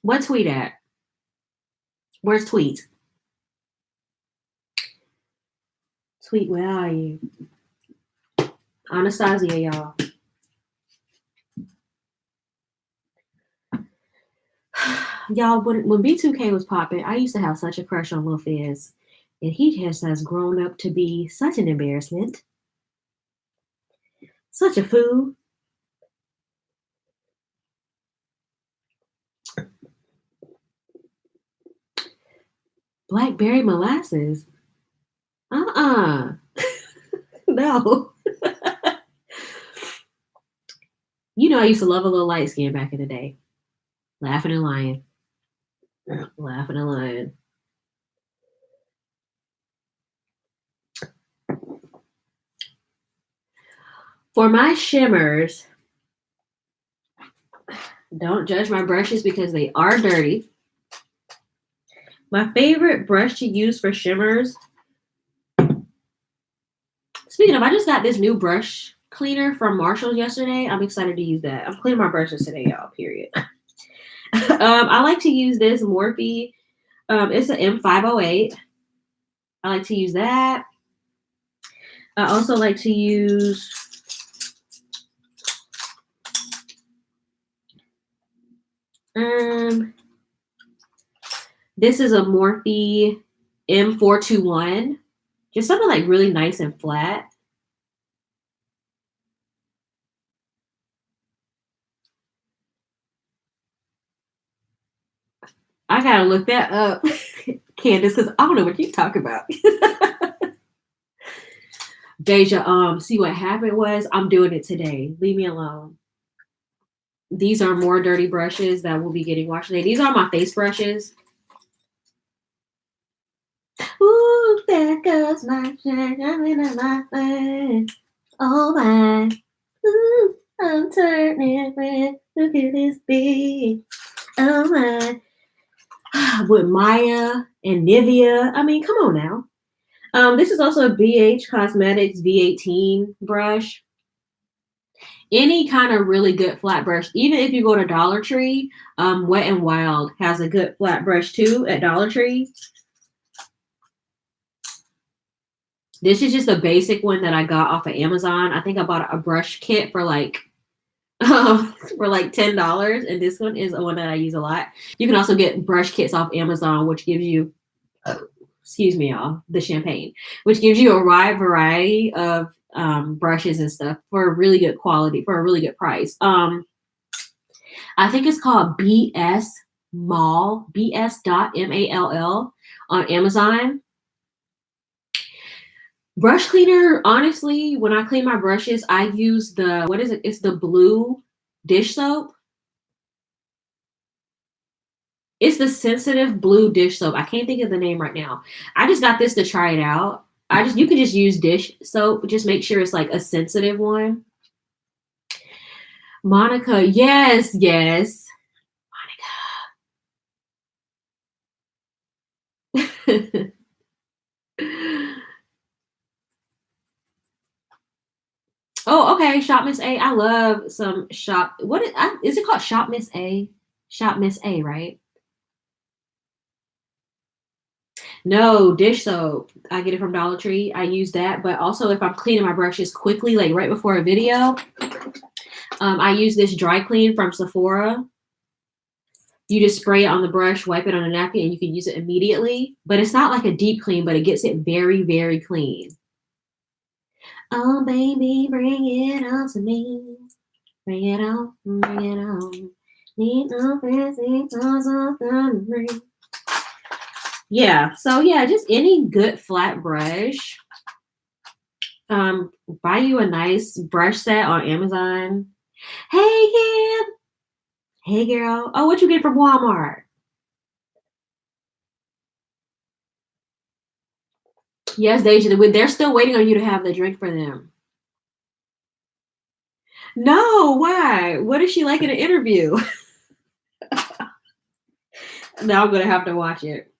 What Tweet at? Where's Tweet? Tweet, where are you? Anastasia, y'all. Y'all, when B2K was popping, I used to have such a crush on Lil Fizz. And he just has grown up to be such an embarrassment. Such a fool. Blackberry molasses. Uh-uh. No. You know I used to love a little light skin back in the day. Laughing and lying. Laughing and lying. For my shimmers, don't judge my brushes because they are dirty. My favorite brush to use for shimmers. Speaking of, I just got this new brush cleaner from Marshall yesterday. I'm excited to use that. I'm cleaning my brushes today, y'all, period. I like to use this Morphe. It's an M508. I like to use that. I also like to use this is a Morphe M421. Just something like really nice and flat. I gotta look that up, Candace, because I don't know what you talk about. Deja, see what happened was I'm doing it today. Leave me alone. These are more dirty brushes that will be getting washed today. These are my face brushes. Ooh, there goes my shine. I'm in a my oh my. Ooh, I'm turning red. Look at this big. Oh my. With Maya and Nivea. I mean, come on now. This is also a BH Cosmetics V18 brush. Any kind of really good flat brush, even if you go to Dollar Tree, Wet n Wild has a good flat brush too at Dollar Tree. This is just a basic one that I got off of Amazon. I think I bought a brush kit for like for like $10, and this one is one that I use a lot. You can also get brush kits off Amazon, which gives you, excuse me, y'all, the champagne, which gives you a wide variety of brushes and stuff for a really good quality, for a really good price. I think it's called BS Mall, BS.MALL on Amazon. Brush cleaner, honestly, when I clean my brushes, I use the, what is it? It's the blue dish soap. It's the sensitive blue dish soap. I can't think of the name right now. I just got this to try it out. You can just use dish soap. Just make sure it's like a sensitive one. Monica, yes, yes. Monica. Oh, okay. Shop Miss A. I love some shop. Is it called? Shop Miss A? Shop Miss A, right? No, dish soap. I get it from Dollar Tree. I use that. But also, if I'm cleaning my brushes quickly, like right before a video, I use this dry clean from Sephora. You just spray it on the brush, wipe it on a napkin, and you can use it immediately. But it's not like a deep clean, but it gets it very, very clean. Oh, baby, bring it on to me. Bring it on, bring it on. Need no fancy clothes on the. Yeah, so yeah, just any good flat brush. Buy you a nice brush set on Amazon. Hey, Kim. Hey, girl. Oh, what you get from Walmart? Yes, Deja, they're still waiting on you to have the drink for them. No, why? What is she like in an interview? Now I'm gonna have to watch it.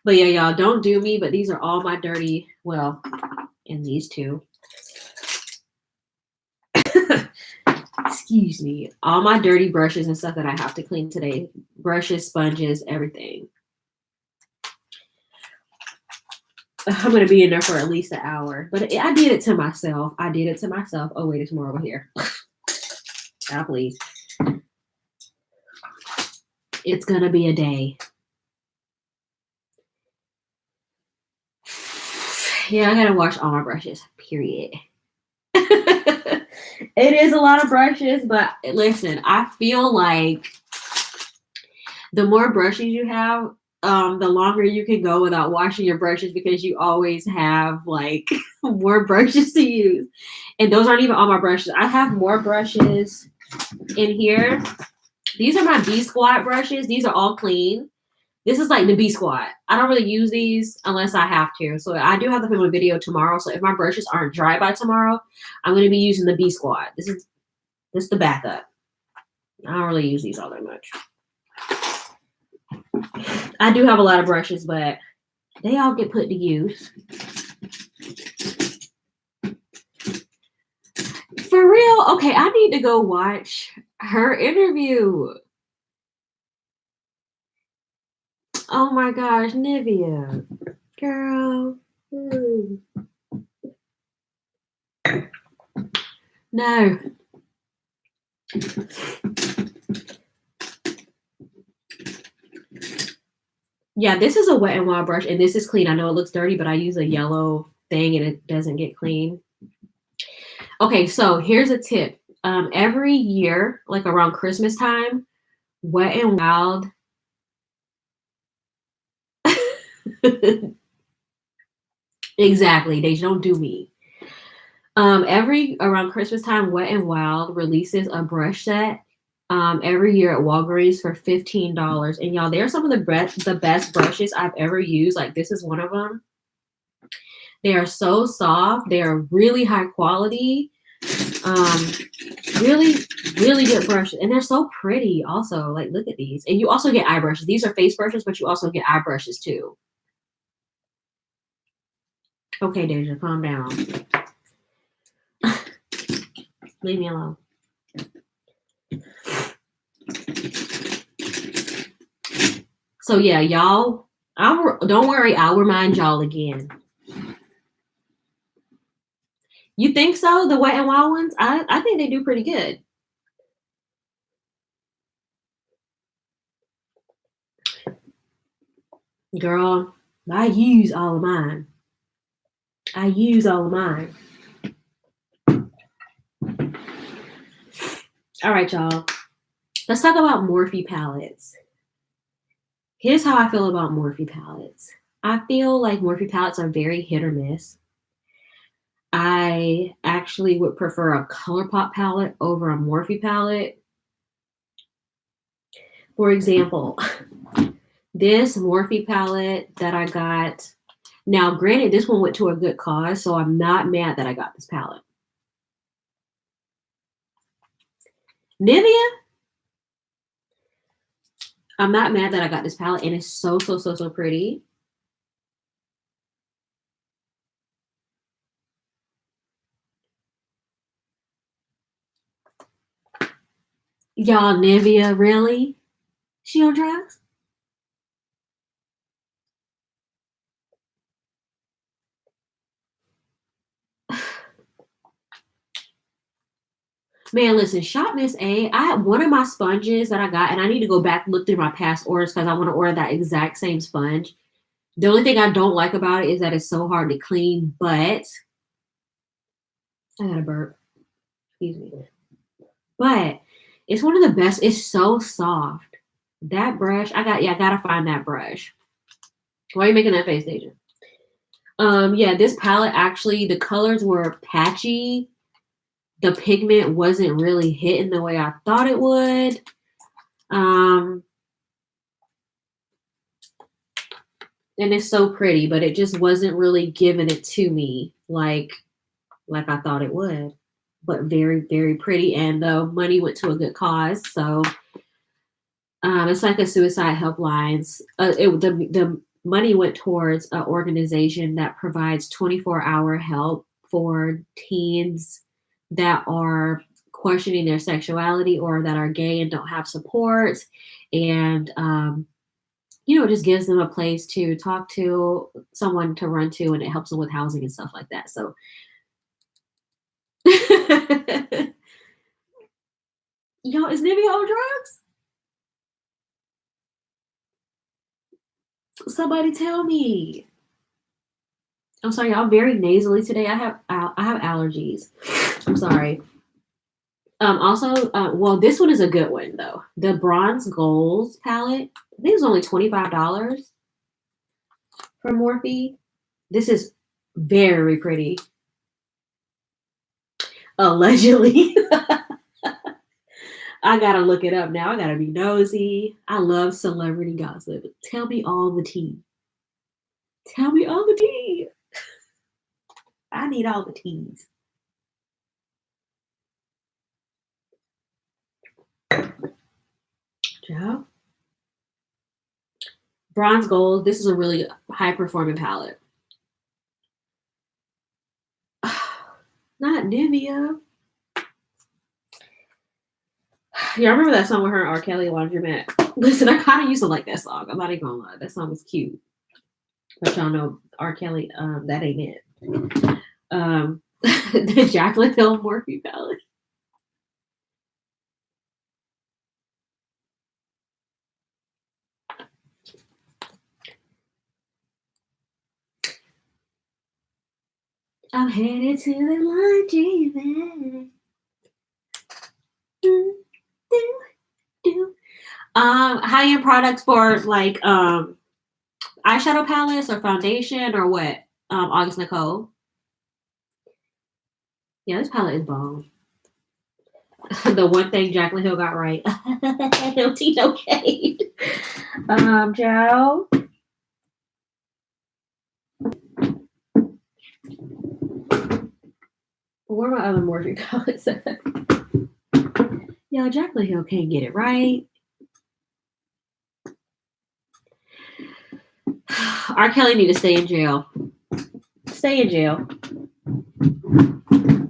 But yeah, y'all, don't do me. But these are all my dirty. Well, and these two. Excuse me. All my dirty brushes and stuff that I have to clean today. Brushes, sponges, everything. I'm gonna be in there for at least an hour. But I did it to myself. Oh wait, it's more over here. Ah, please. It's gonna be a day. Yeah, I gotta wash all my brushes. Period. It is a lot of brushes, but listen, I feel like the more brushes you have, the longer you can go without washing your brushes because you always have like more brushes to use. And those aren't even all my brushes. I have more brushes in here. These are my B Squad brushes. These are all clean. This is like the B Squad. I don't really use these unless I have to. So I do have to film a video tomorrow. So if my brushes aren't dry by tomorrow, I'm going to be using the B Squad. This is the backup. I don't really use these all that much. I do have a lot of brushes, but they all get put to use. For real? Okay, I need to go watch her interview. Oh my gosh, Nivea. Girl. No. Yeah, this is a Wet n Wild brush, and this is clean. I know it looks dirty, but I use a yellow thing, and it doesn't get clean. Okay, so here's a tip. Every year, like around Christmas time, Wet n Wild. Exactly. They don't do me. Every around Christmas time, Wet n Wild releases a brush set every year at Walgreens for $15. And y'all, they're some of the best brushes I've ever used. Like this is one of them. They are so soft. They are really high quality. Really, really good brushes. And they're so pretty also. Like look at these. And you also get eye brushes. These are face brushes, but you also get eye brushes too. Okay, Deja, calm down. Leave me alone. So yeah, y'all, don't worry, I'll remind y'all again. You think so? The Wet n Wild ones? I think they do pretty good. Girl, I use all of mine. All right, y'all. Let's talk about Morphe palettes. Here's how I feel about Morphe palettes. I feel like Morphe palettes are very hit or miss. I actually would prefer a ColourPop palette over a Morphe palette. For example, this Morphe palette that I got, now granted, this one went to a good cause, so I'm not mad that I got this palette. Nivea, I'm not mad that I got this palette, and it's so pretty. Y'all, Nivea, really? She on drugs? Man, listen, Shop Miss A, I had one of my sponges that I got, and I need to go back and look through my past orders because I want to order that exact same sponge. The only thing I don't like about it is that it's so hard to clean, but I got a burp. Excuse me. But it's one of the best. It's so soft. That brush, I gotta find that brush. Why are you making that face, Deja? Yeah, this palette actually, the colors were patchy. The pigment wasn't really hitting the way I thought it would. And it's so pretty, but it just wasn't really giving it to me like I thought it would. But very, very pretty, and the money went to a good cause. So it's like a suicide helplines. The money went towards an organization that provides 24-hour help for teens that are questioning their sexuality or that are gay and don't have support, and just gives them a place to talk to, someone to run to, and it helps them with housing and stuff like that. So yo, is Nivea on drugs? Somebody tell me. I'm sorry, I'm very nasally today. I have allergies. I'm sorry. Also, well, this one is a good one though. The Bronze Goals palette. I think it's only $25 for Morphe. This is very pretty. Allegedly. I gotta look it up now. I gotta be nosy. I love celebrity gossip. Tell me all the tea. Tell me all the tea. I need all the teas. Yeah. Bronze Gold. This is a really high performing palette. Not Nivea. Yeah, I remember that song with her and R. Kelly, Laundromat. Listen, I kind of used to like that song. I'm not even gonna lie. That song was cute. But y'all know R. Kelly, that ain't it. The Jaclyn Hill Morphe palette. I'm headed to the laundry. High-end products for like eyeshadow palettes or foundation or what? August Nicole. Yeah, this palette is bomb. The one thing Jaclyn Hill got right. No tea, no shade. Joe. Where are my other Morphe palettes at? Yo, Jaclyn Hill can't get it right. R. Kelly need to stay in jail. Stay in jail.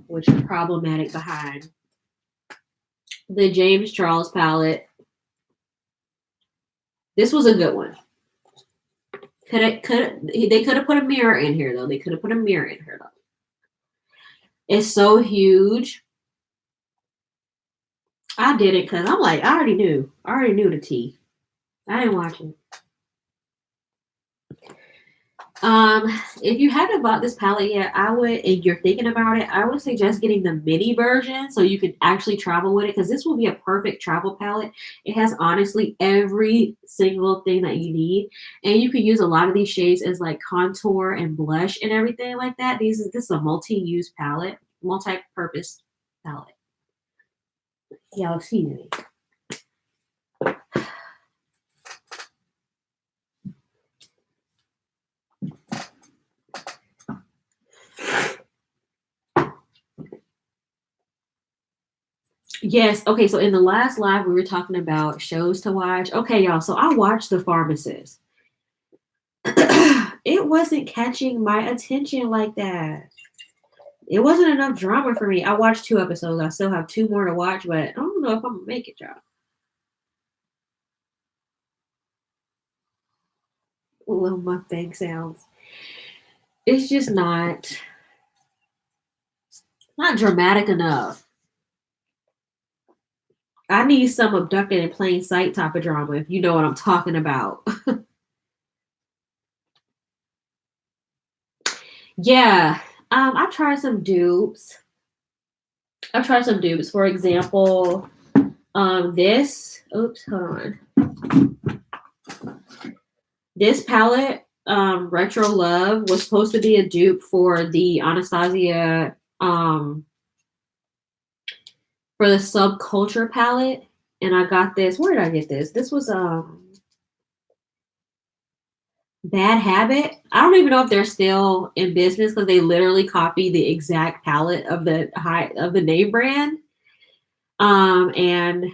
Which is problematic behind. The James Charles palette. This was a good one. They could have put a mirror in here though. They could have put a mirror in here though. It's so huge. I did it because I'm like, I already knew. I already knew the tea. I didn't watch it. If you haven't bought this palette yet, I would, and you're thinking about it, I would suggest getting the mini version so you can actually travel with it, because this will be a perfect travel palette. It has honestly every single thing that you need, and you can use a lot of these shades as like contour and blush and everything like that. This is a multi-use palette, multi-purpose palette. Y'all see me. Yes. Okay. So in the last live, we were talking about shows to watch. Okay, y'all. So I watched The Pharmacist. It wasn't catching my attention like that. It wasn't enough drama for me. I watched 2 episodes. I still have 2 more to watch, but I don't know if I'm gonna make it, y'all. Little mukbang sounds. It's just not dramatic enough. I need some abducted in plain sight type of drama, if you know what I'm talking about. Yeah. I tried some dupes. For example, this. Oops, hold on. This palette, LQLove, was supposed to be a dupe for the Anastasia, for the Subculture palette, and I got this. Where did I get this? This was Bad Habit. I don't even know if they're still in business because they literally copy the exact palette of the name brand. And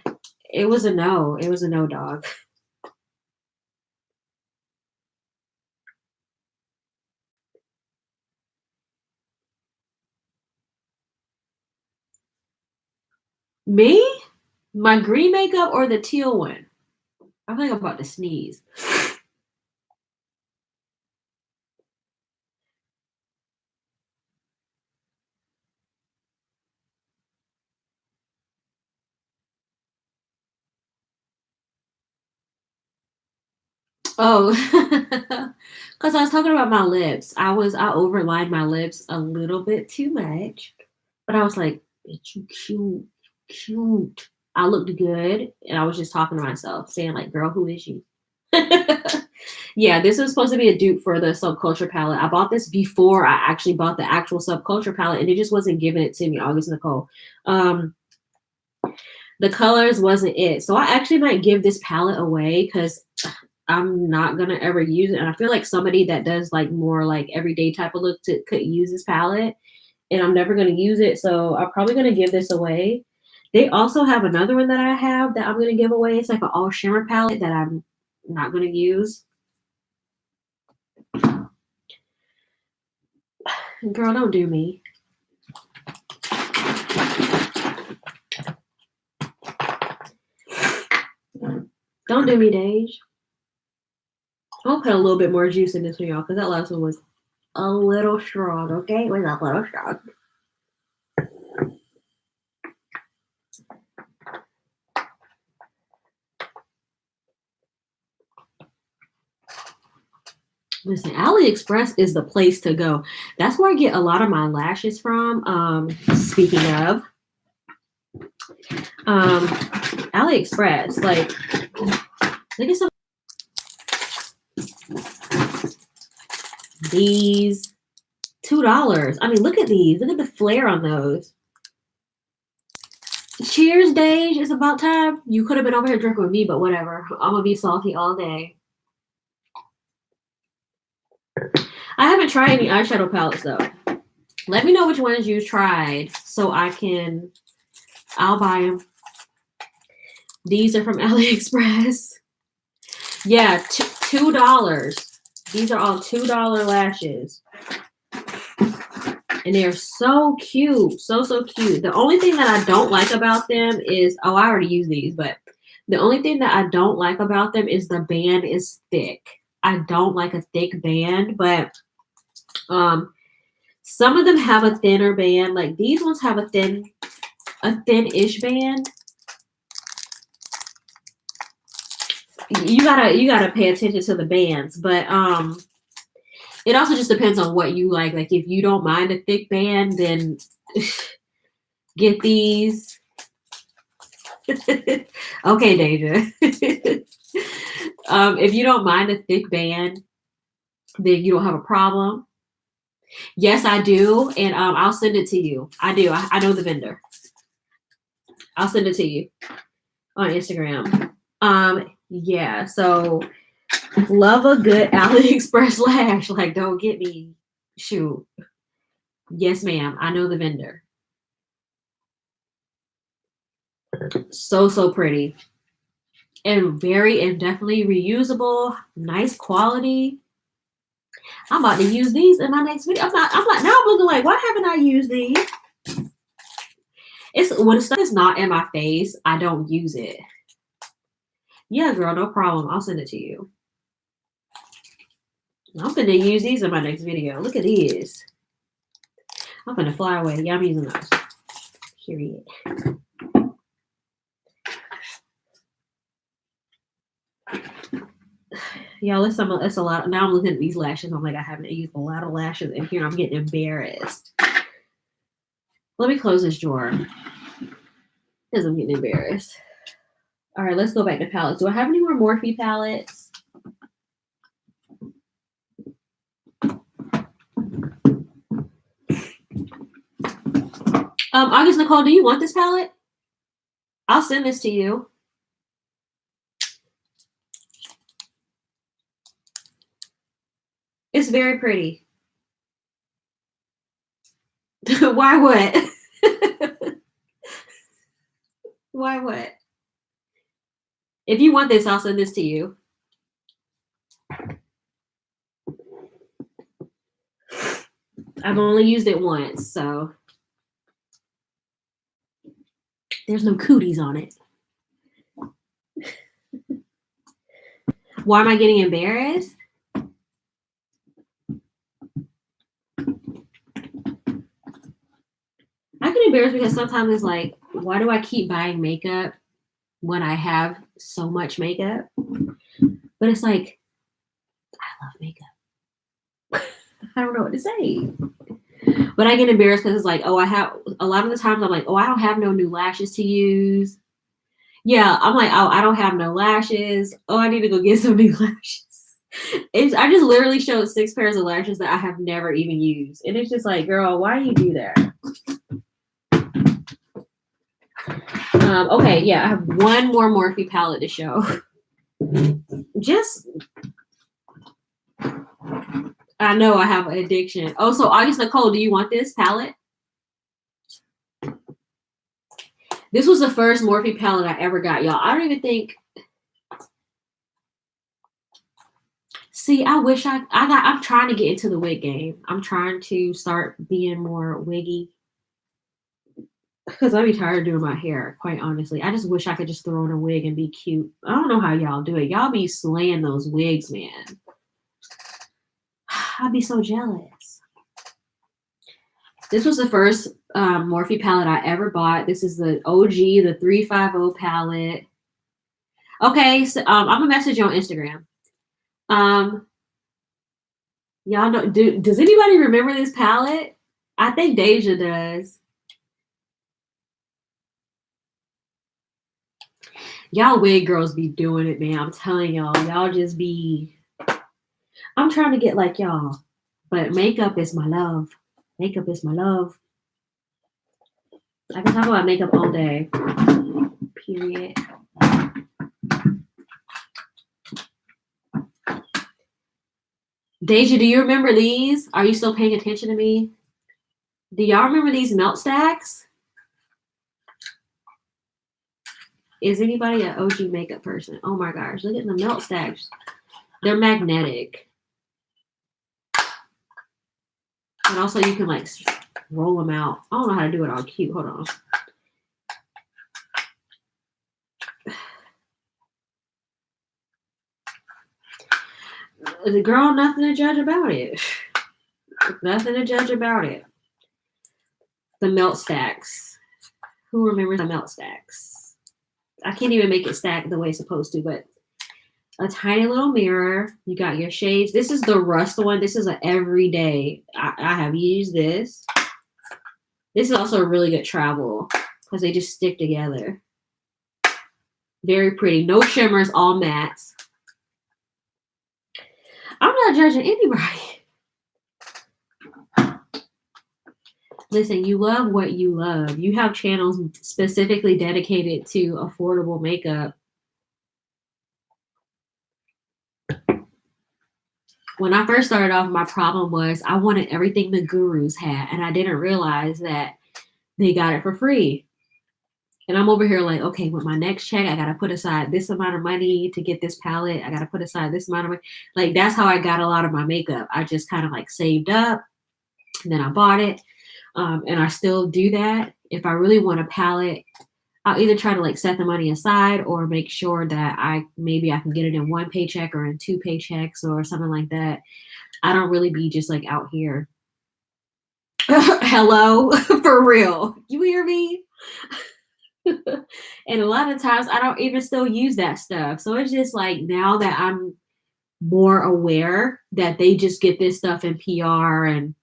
it was a no. It was a no, dog. Me? My green makeup or the teal one? I think I'm about to sneeze. Oh, because I was talking about my lips. I overlined my lips a little bit too much, but I was like, "Bitch, you cute, cute." I looked good, and I was just talking to myself, saying like, "Girl, who is you?" Yeah, this was supposed to be a dupe for the Subculture palette. I bought this before I actually bought the actual Subculture palette, and it just wasn't giving it to me, August Nicole. The colors wasn't it. So I actually might give this palette away because I'm not gonna ever use it. And I feel like somebody that does like more like everyday type of look could use this palette, and I'm never gonna use it. So I'm probably gonna give this away. They also have another one that I have that I'm gonna give away. It's like an all shimmer palette that I'm not gonna use. Girl, don't do me. Don't do me, Dage. I'll put a little bit more juice in this one, y'all, because that last one was a little strong, okay? It was a little strong. Listen, AliExpress is the place to go. That's where I get a lot of my lashes from. Speaking of, AliExpress, like, look at some these $2. I mean, look at these. Look at the flare on those. Cheers, Dage. It's about time. You could have been over here drinking with me, but whatever. I'm gonna be salty all day. I haven't tried any eyeshadow palettes though. Let me know which ones you tried so I'll buy them. These are from AliExpress. Yeah, $2. These are all $2 lashes. And they're so cute. So cute. The only thing that I don't like about them is, I already use these, but the only thing that I don't like about them is the band is thick. I don't like a thick band, but some of them have a thinner band. Like these ones have a thin-ish band. You gotta pay attention to the bands, but it also just depends on what you like. Like if you don't mind a thick band, then get these. Okay, Deja. If you don't mind a thick band, then you don't have a problem. Yes, I do, and I'll send it to you. I do. I know the vendor. I'll send it to you on Instagram. Yeah. So love a good AliExpress lash. Like, don't get me. Shoot. Yes, ma'am. I know the vendor. So pretty. And definitely reusable, nice quality. I'm about to use these in my next video. I'm like, now I'm looking like, why haven't I used these? It's when stuff is not in my face, I don't use it. Yeah, girl, no problem. I'll send it to you. I'm gonna use these in my next video. Look at these. I'm gonna fly away. Yeah, I'm using those. Period. Y'all, it's a lot. Now I'm looking at these lashes. I'm like, I haven't used a lot of lashes in here. I'm getting embarrassed. Let me close this drawer because I'm getting embarrassed. All right, let's go back to palettes. Do I have any more Morphe palettes? August Nicole, do you want this palette? I'll send this to you. It's very pretty. Why what? Why what? If you want this, I'll send this to you. I've only used it once, so there's no cooties on it. Why am I getting embarrassed? I get embarrassed because sometimes it's like, why do I keep buying makeup when I have so much makeup? But it's like, I love makeup. I don't know what to say. But I get embarrassed because it's like, oh, I have a lot of the times I'm like, oh, I don't have no new lashes to use. Yeah, I'm like, oh, I don't have no lashes. Oh, I need to go get some new lashes. I just literally showed 6 pairs of lashes that I have never even used. And it's just like, girl, why do you do that? Okay, yeah, I have one more Morphe palette to show. Just, I know I have an addiction. Oh, so August Nicole, do you want this palette? This was the first Morphe palette I ever got, y'all. I don't even think. See, I wish I'm trying to get into the wig game. I'm trying to start being more wiggy. Because I'd be tired of doing my hair, quite honestly. I just wish I could just throw in a wig and be cute. I don't know how y'all do it. Y'all be slaying those wigs, man. I'd be so jealous. This was the first Morphe palette I ever bought. This is the OG, the 350 palette. Okay, so I'm gonna message you on Instagram. Y'all know? Does anybody remember this palette? I think Deja does. Y'all wig girls be doing it, man. I'm telling y'all. Y'all just be. I'm trying to get like y'all, but makeup is my love. Makeup is my love. I can talk about makeup all day. Period. Deja, do you remember these? Are you still paying attention to me? Do y'all remember these melt stacks? Is anybody an OG makeup person? Oh my gosh, look at the melt stacks. They're magnetic. And also you can like roll them out. I don't know how to do it all cute. Hold on. The girl, nothing to judge about it. Nothing to judge about it. The melt stacks. Who remembers the melt stacks? I can't even make it stack the way it's supposed to, but a tiny little mirror. You got your shades. This is the rust one. This is an everyday. I have used this. This is also a really good travel because they just stick together. Very pretty. No shimmers, all mattes. I'm not judging anybody. Listen, you love what you love. You have channels specifically dedicated to affordable makeup. When I first started off, my problem was I wanted everything the gurus had, and I didn't realize that they got it for free. And I'm over here like, okay, with my next check, I got to put aside this amount of money to get this palette. I got to put aside this amount of money. Like, that's how I got a lot of my makeup. I just kind of like saved up, and then I bought it. And I still do that. If I really want a palette, I'll either try to like set the money aside or make sure that maybe I can get it in one paycheck or in two paychecks or something like that. I don't really be just like out here. Hello, for real. You hear me? And a lot of times I don't even still use that stuff. So it's just like now that I'm more aware that they just get this stuff in PR and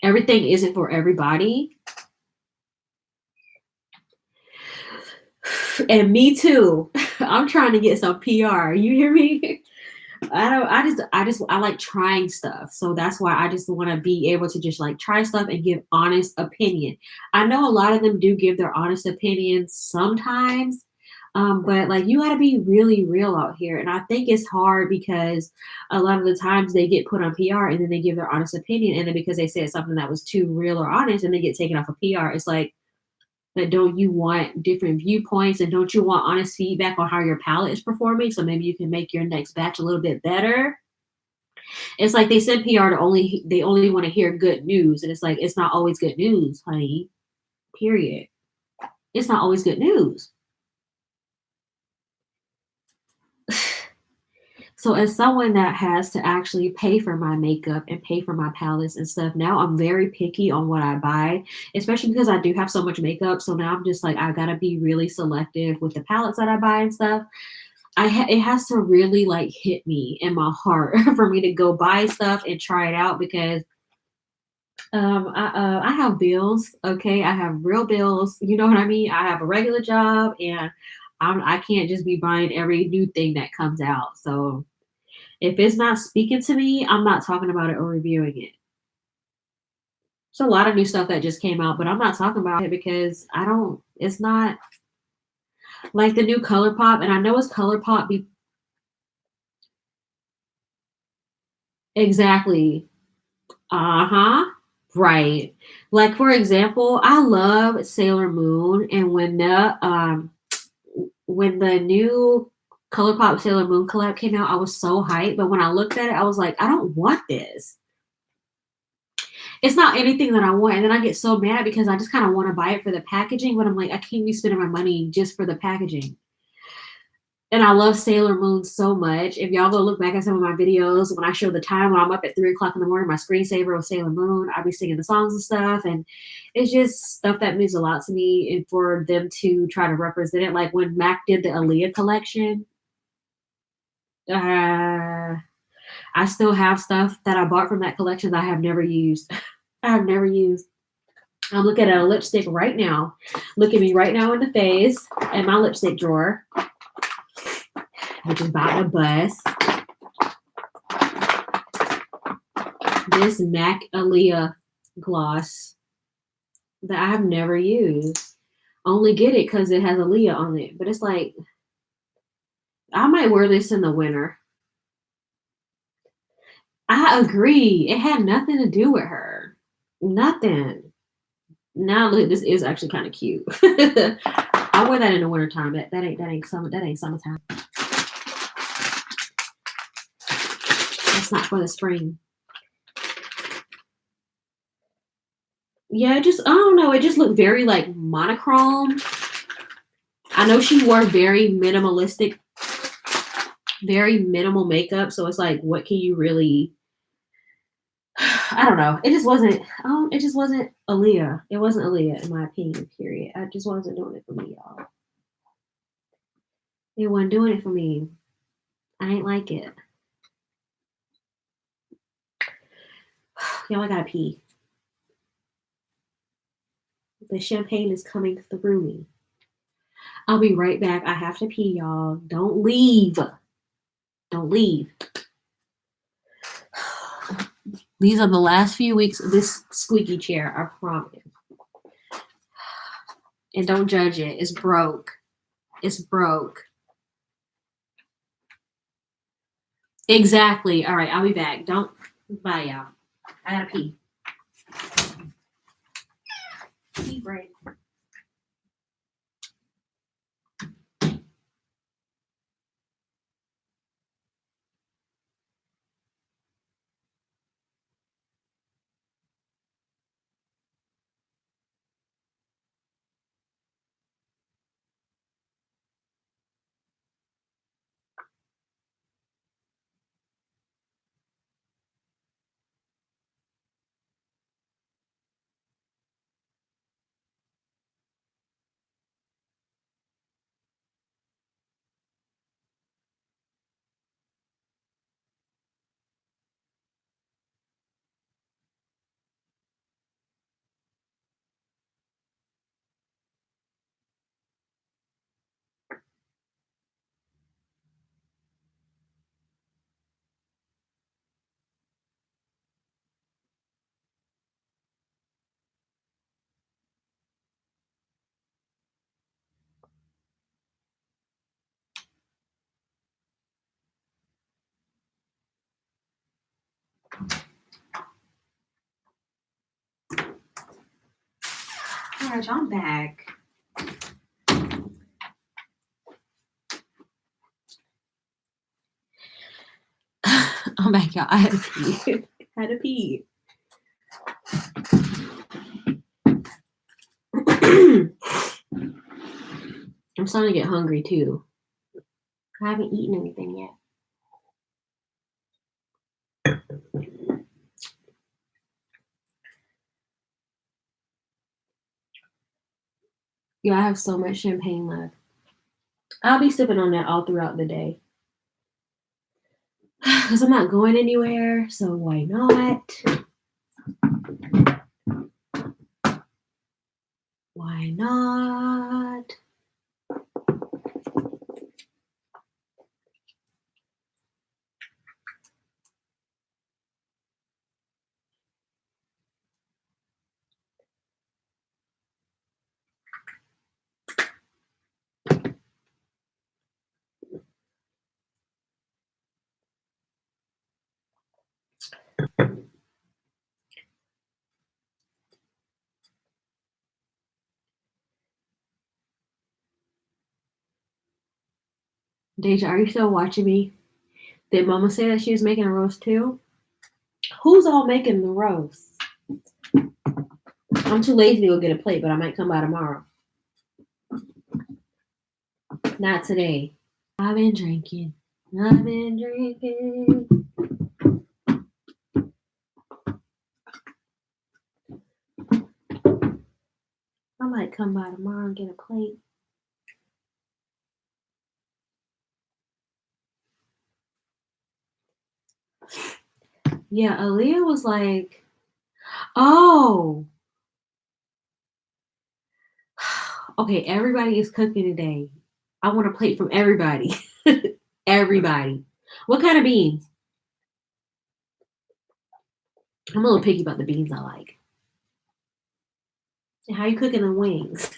everything isn't for everybody. And me too. I'm trying to get some PR. You hear me? I like trying stuff. So that's why I just want to be able to just like try stuff and give honest opinion. I know a lot of them do give their honest opinions sometimes. But like you got to be really real out here. And I think it's hard because a lot of the times they get put on PR and then they give their honest opinion. And then because they said something that was too real or honest and they get taken off of PR, it's like, but don't you want different viewpoints and don't you want honest feedback on how your palette is performing? So maybe you can make your next batch a little bit better. It's like they send PR they only want to hear good news. And it's like, it's not always good news, honey. Period. It's not always good news. So as someone that has to actually pay for my makeup and pay for my palettes and stuff, now I'm very picky on what I buy, especially because I do have so much makeup. So now I'm just like, I gotta be really selective with the palettes that I buy and stuff. It has to really like hit me in my heart for me to go buy stuff and try it out because I have bills. Okay, I have real bills. You know what I mean? I have a regular job and I can't just be buying every new thing that comes out. So if it's not speaking to me, I'm not talking about it or reviewing it. There's a lot of new stuff that just came out, but I'm not talking about it because it's not like the new ColourPop. And I know it's ColourPop. Exactly. Uh-huh. Right. Like, for example, I love Sailor Moon. And when the new ColourPop Sailor Moon collab came out, I was so hyped. But when I looked at it, I was like, I don't want this. It's not anything that I want. And then I get so mad because I just kind of want to buy it for the packaging, but I'm like, I can't be spending my money just for the packaging. And I love Sailor Moon so much. If y'all go look back at some of my videos, when I show the time when I'm up at 3:00 in the morning, my screensaver was Sailor Moon. I'll be singing the songs and stuff. And it's just stuff that means a lot to me. And for them to try to represent it, like when Mac did the Aaliyah collection, I still have stuff that I bought from that collection that I have never used. I have never used. I'm looking at a lipstick right now. Look at me right now in the face and my lipstick drawer, which is about to bust. This MAC Aaliyah gloss that I have never used. Only get it because it has Aaliyah on it. But it's like, I might wear this in the winter. I agree. It had nothing to do with her. Nothing. Now look, this is actually kind of cute. I wear that in the wintertime. That ain't summertime. That's not for the spring. Yeah, just I don't know. It just looked very like monochrome. I know she wore very minimal makeup. So it's like, what can you really? I don't know. It just wasn't. It just wasn't Aaliyah. It wasn't Aaliyah, in my opinion. Period. I just wasn't doing it for me, y'all. It wasn't doing it for me. I ain't like it. Y'all, I gotta pee. The champagne is coming through me. I'll be right back. I have to pee, y'all. Don't leave. Don't leave. These are the last few weeks of this squeaky chair, I promise. And don't judge it. It's broke. It's broke. Exactly. All right, I'll be back. Don't. Bye, y'all. I gotta pee. Pee break. All right, y'all, I'm back. I'm back, y'all. I had to pee. I had to pee. I'm starting to get hungry too. I haven't eaten anything yet. Yeah, I have so much champagne left. I'll be sipping on that all throughout the day. Because I'm not going anywhere, so why not? Why not? Deja, are you still watching me? Did Mama say that she was making a roast too? Who's all making the roast? I'm too lazy to go get a plate, but I might come by tomorrow. Not today. I've been drinking. I've been drinking. I might come by tomorrow and get a plate. Yeah, Aaliyah was like, oh, okay, everybody is cooking today. I want a plate from everybody. Everybody. What kind of beans? I'm a little picky about the beans I like. And how you cooking the wings?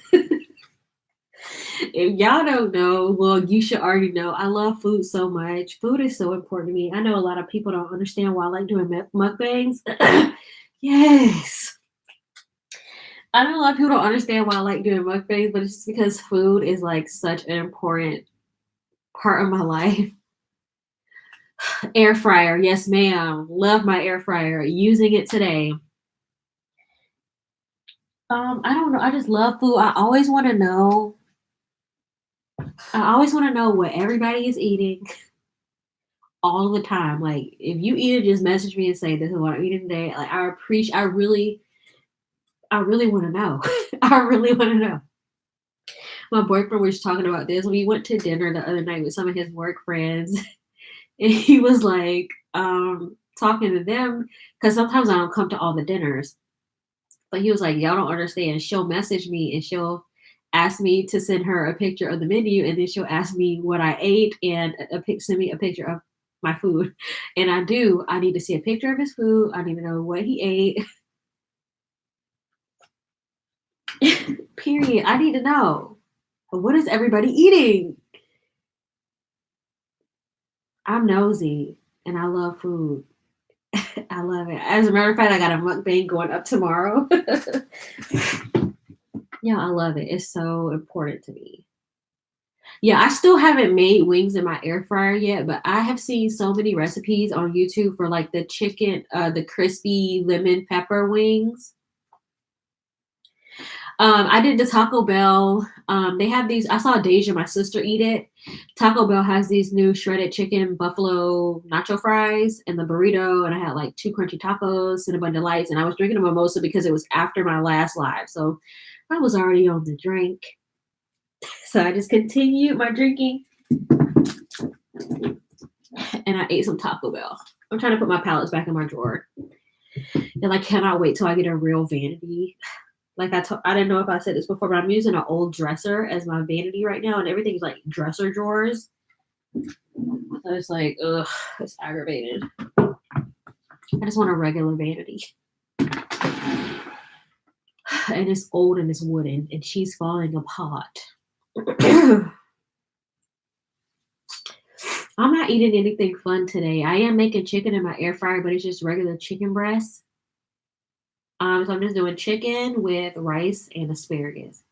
If y'all don't know, well, you should already know. I love food so much. Food is so important to me. I know a lot of people don't understand why I like doing mukbangs. Yes. I know a lot of people don't understand why I like doing mukbangs, but it's just because food is like such an important part of my life. Air fryer, yes, ma'am. Love my air fryer. Using it today. I don't know. I just love food. I always want to know what everybody is eating all the time. Like, if you eat it, just message me and say this is what I'm eating today. Like, I really want to know. I really want to know. My boyfriend was talking about this. We went to dinner the other night with some of his work friends, and he was like, talking to them because sometimes I don't come to all the dinners. But he was like, y'all don't understand. She'll message me and she'll ask me to send her a picture of the menu, and then she'll ask me what I ate and send me a picture of my food. And I do. I need to see a picture of his food. I need to know what he ate. Period. I need to know. What is everybody eating? I'm nosy and I love food. I love it. As a matter of fact, I got a mukbang going up tomorrow. Yeah, I love it. It's so important to me. Yeah, I still haven't made wings in my air fryer yet, but I have seen so many recipes on YouTube for like the crispy lemon pepper wings. I did the Taco Bell. They have these. I saw Deja, my sister, eat it. Taco Bell has these new shredded chicken buffalo nacho fries and the burrito, and I had like two crunchy tacos and a bunch of lights, and I was drinking a mimosa because it was after my last live, so I was already on the drink. So I just continued my drinking, and I ate some Taco Bell. I'm trying to put my palettes back in my drawer, and I cannot wait till I get a real vanity. Like I didn't know if I said this before, but I'm using an old dresser as my vanity right now, and everything's like dresser drawers. So it's like, ugh, it's aggravated. I just want a regular vanity. And it's old and it's wooden, and she's falling apart. I'm not eating anything fun today. I am making chicken in my air fryer, but it's just regular chicken breasts. So I'm just doing chicken with rice and asparagus.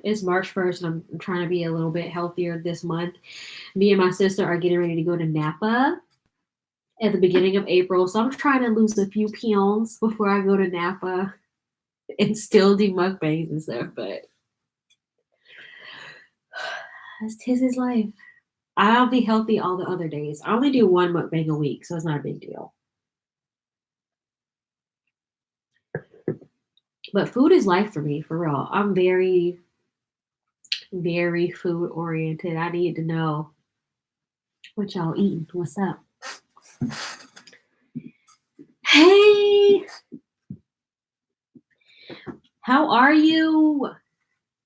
It's March 1st, and I'm trying to be a little bit healthier this month. Me and my sister are getting ready to go to Napa at the beginning of April. So I'm trying to lose a few pounds before I go to Napa and still do mukbangs and stuff. But that's his life. I'll be healthy all the other days. I only do one mukbang a week, so it's not a big deal. But food is life for me, for real. I'm very, very food oriented. I need to know what y'all eating. What's up? Hey, how are you?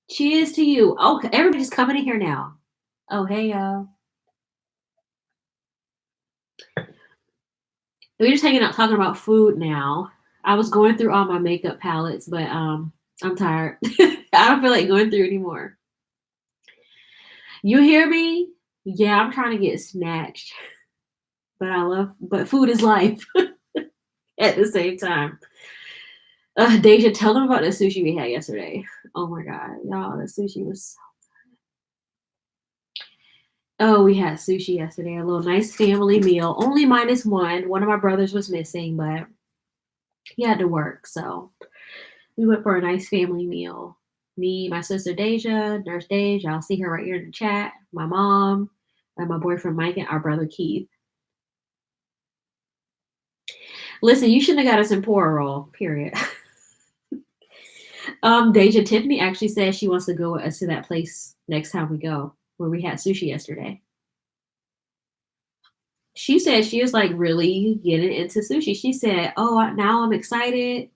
Cheers to you. Oh, everybody's coming in here now. Oh, hey, y'all. We're just hanging out talking about food now. I was going through all my makeup palettes, but I'm tired. I don't feel like going through anymore. You hear me? Yeah, I'm trying to get snatched. But food is life at the same time. Deja, tell them about the sushi we had yesterday. Oh my god, y'all, the sushi was. Oh, we had sushi yesterday. A little nice family meal. Only minus one. One of my brothers was missing, but he had to work, so we went for a nice family meal. Me, my sister Deja, Nurse Deja. I'll see her right here in the chat. My mom, and my boyfriend Mike, and our brother Keith. Listen, you shouldn't have got us in pour roll. Period. Deja, Tiffany actually says she wants to go with us to that place next time we go, where we had sushi yesterday. She said she was like really getting into sushi. She said, "Oh, now I'm excited."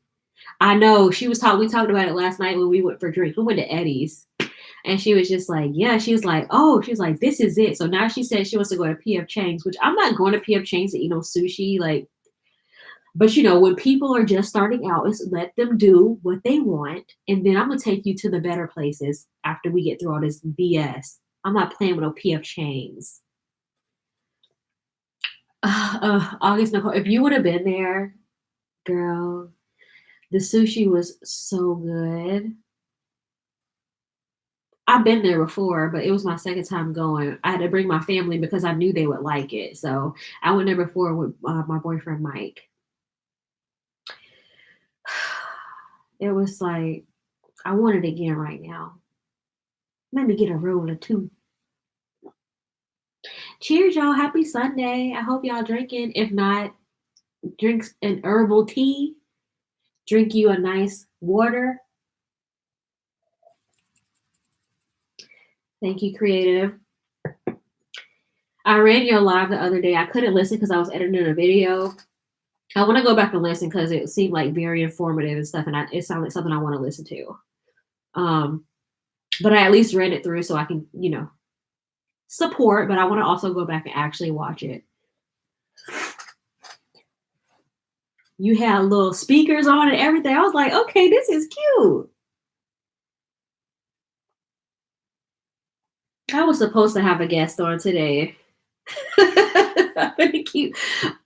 I know she was talking. We talked about it last night when we went for drinks. We went to Eddie's, and she was just like, "Yeah." She was like, "Oh," she was like, "This is it." So now she said she wants to go to P.F. Chang's, which I'm not going to P.F. Chang's to eat no sushi. Like, but when people are just starting out, it's let them do what they want, and then I'm gonna take you to the better places after we get through all this BS. I'm not playing with no P.F. Chang's. August Nicole, if you would have been there, girl, the sushi was so good. I've been there before, but it was my second time going. I had to bring my family because I knew they would like it. So I went there before with my boyfriend Mike. It was like, I want it again right now. Let me get a roll or two. Cheers, y'all. Happy Sunday. I hope y'all drinking. If not, drink an herbal tea. Drink you a nice water. Thank you, Creative. I ran your live the other day. I couldn't listen because I was editing a video. I want to go back and listen because it seemed like very informative and stuff, and it sounded like something I want to listen to. But I at least read it through so I can, support. But I want to also go back and actually watch it. You had little speakers on and everything. I was like, okay, this is cute. I was supposed to have a guest on today.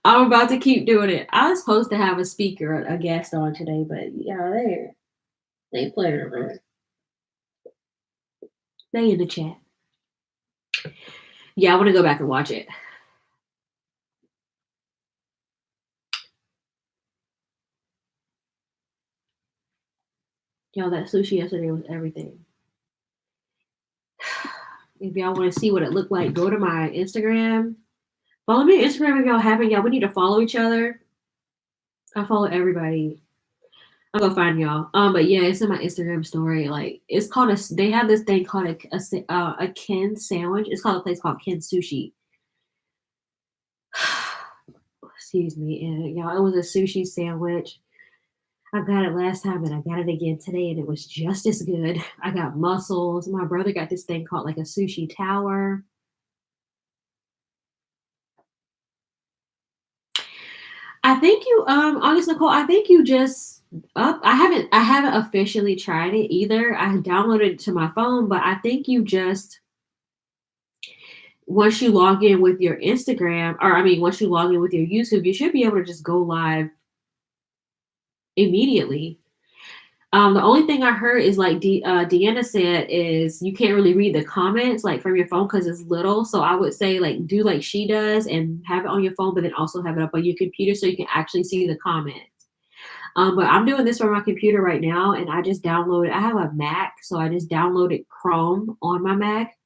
I'm about to keep doing it. I was supposed to have a guest on today, but yeah, they playing around. They in the chat. Yeah, I want to go back and watch it. Y'all, that sushi yesterday was everything. If y'all want to see what it looked like, go to my Instagram. Follow me on Instagram if y'all haven't. Y'all, we need to follow each other. I follow everybody. I'll go find y'all. But yeah, it's in my Instagram story. Like, it's called they have this thing called a Ken sandwich. It's called a place called Ken Sushi. Excuse me. And y'all, it was a sushi sandwich. I got it last time and I got it again today and it was just as good. I got mussels. My brother got this thing called like a sushi tower. I think you honest Nicole, I think you just up I haven't officially tried it either. I downloaded it to my phone, but I think you just once you log in with your Instagram, or I mean once you log in with your YouTube, you should be able to just go live immediately. The only thing I heard is like Deanna said is you can't really read the comments like from your phone because it's little. So I would say like do like she does and have it on your phone, but then also have it up on your computer so you can actually see the comments. But I'm doing this from my computer right now, and I just downloaded. I have a Mac, so I just downloaded Chrome on my Mac,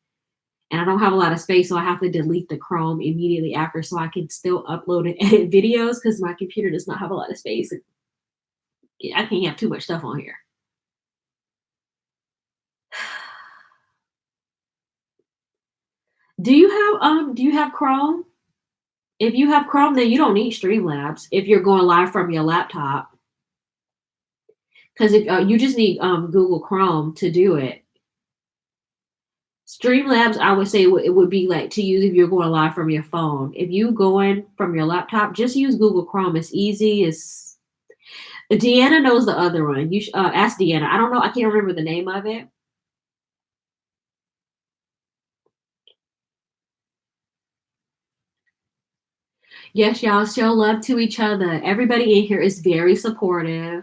and I don't have a lot of space, so I have to delete the Chrome immediately after, so I can still upload and edit videos because my computer does not have a lot of space. I can't have too much stuff on here. Do you have Chrome? If you have Chrome, then you don't need Streamlabs if you're going live from your laptop. Because if you just need Google Chrome to do it. Streamlabs, I would say it would be like to use if you're going live from your phone. If you going from your laptop, just use Google Chrome. It's easy. It's Deanna knows the other one. You ask Deanna. I don't know. I can't remember the name of it. Yes, y'all show love to each other. Everybody in here is very supportive.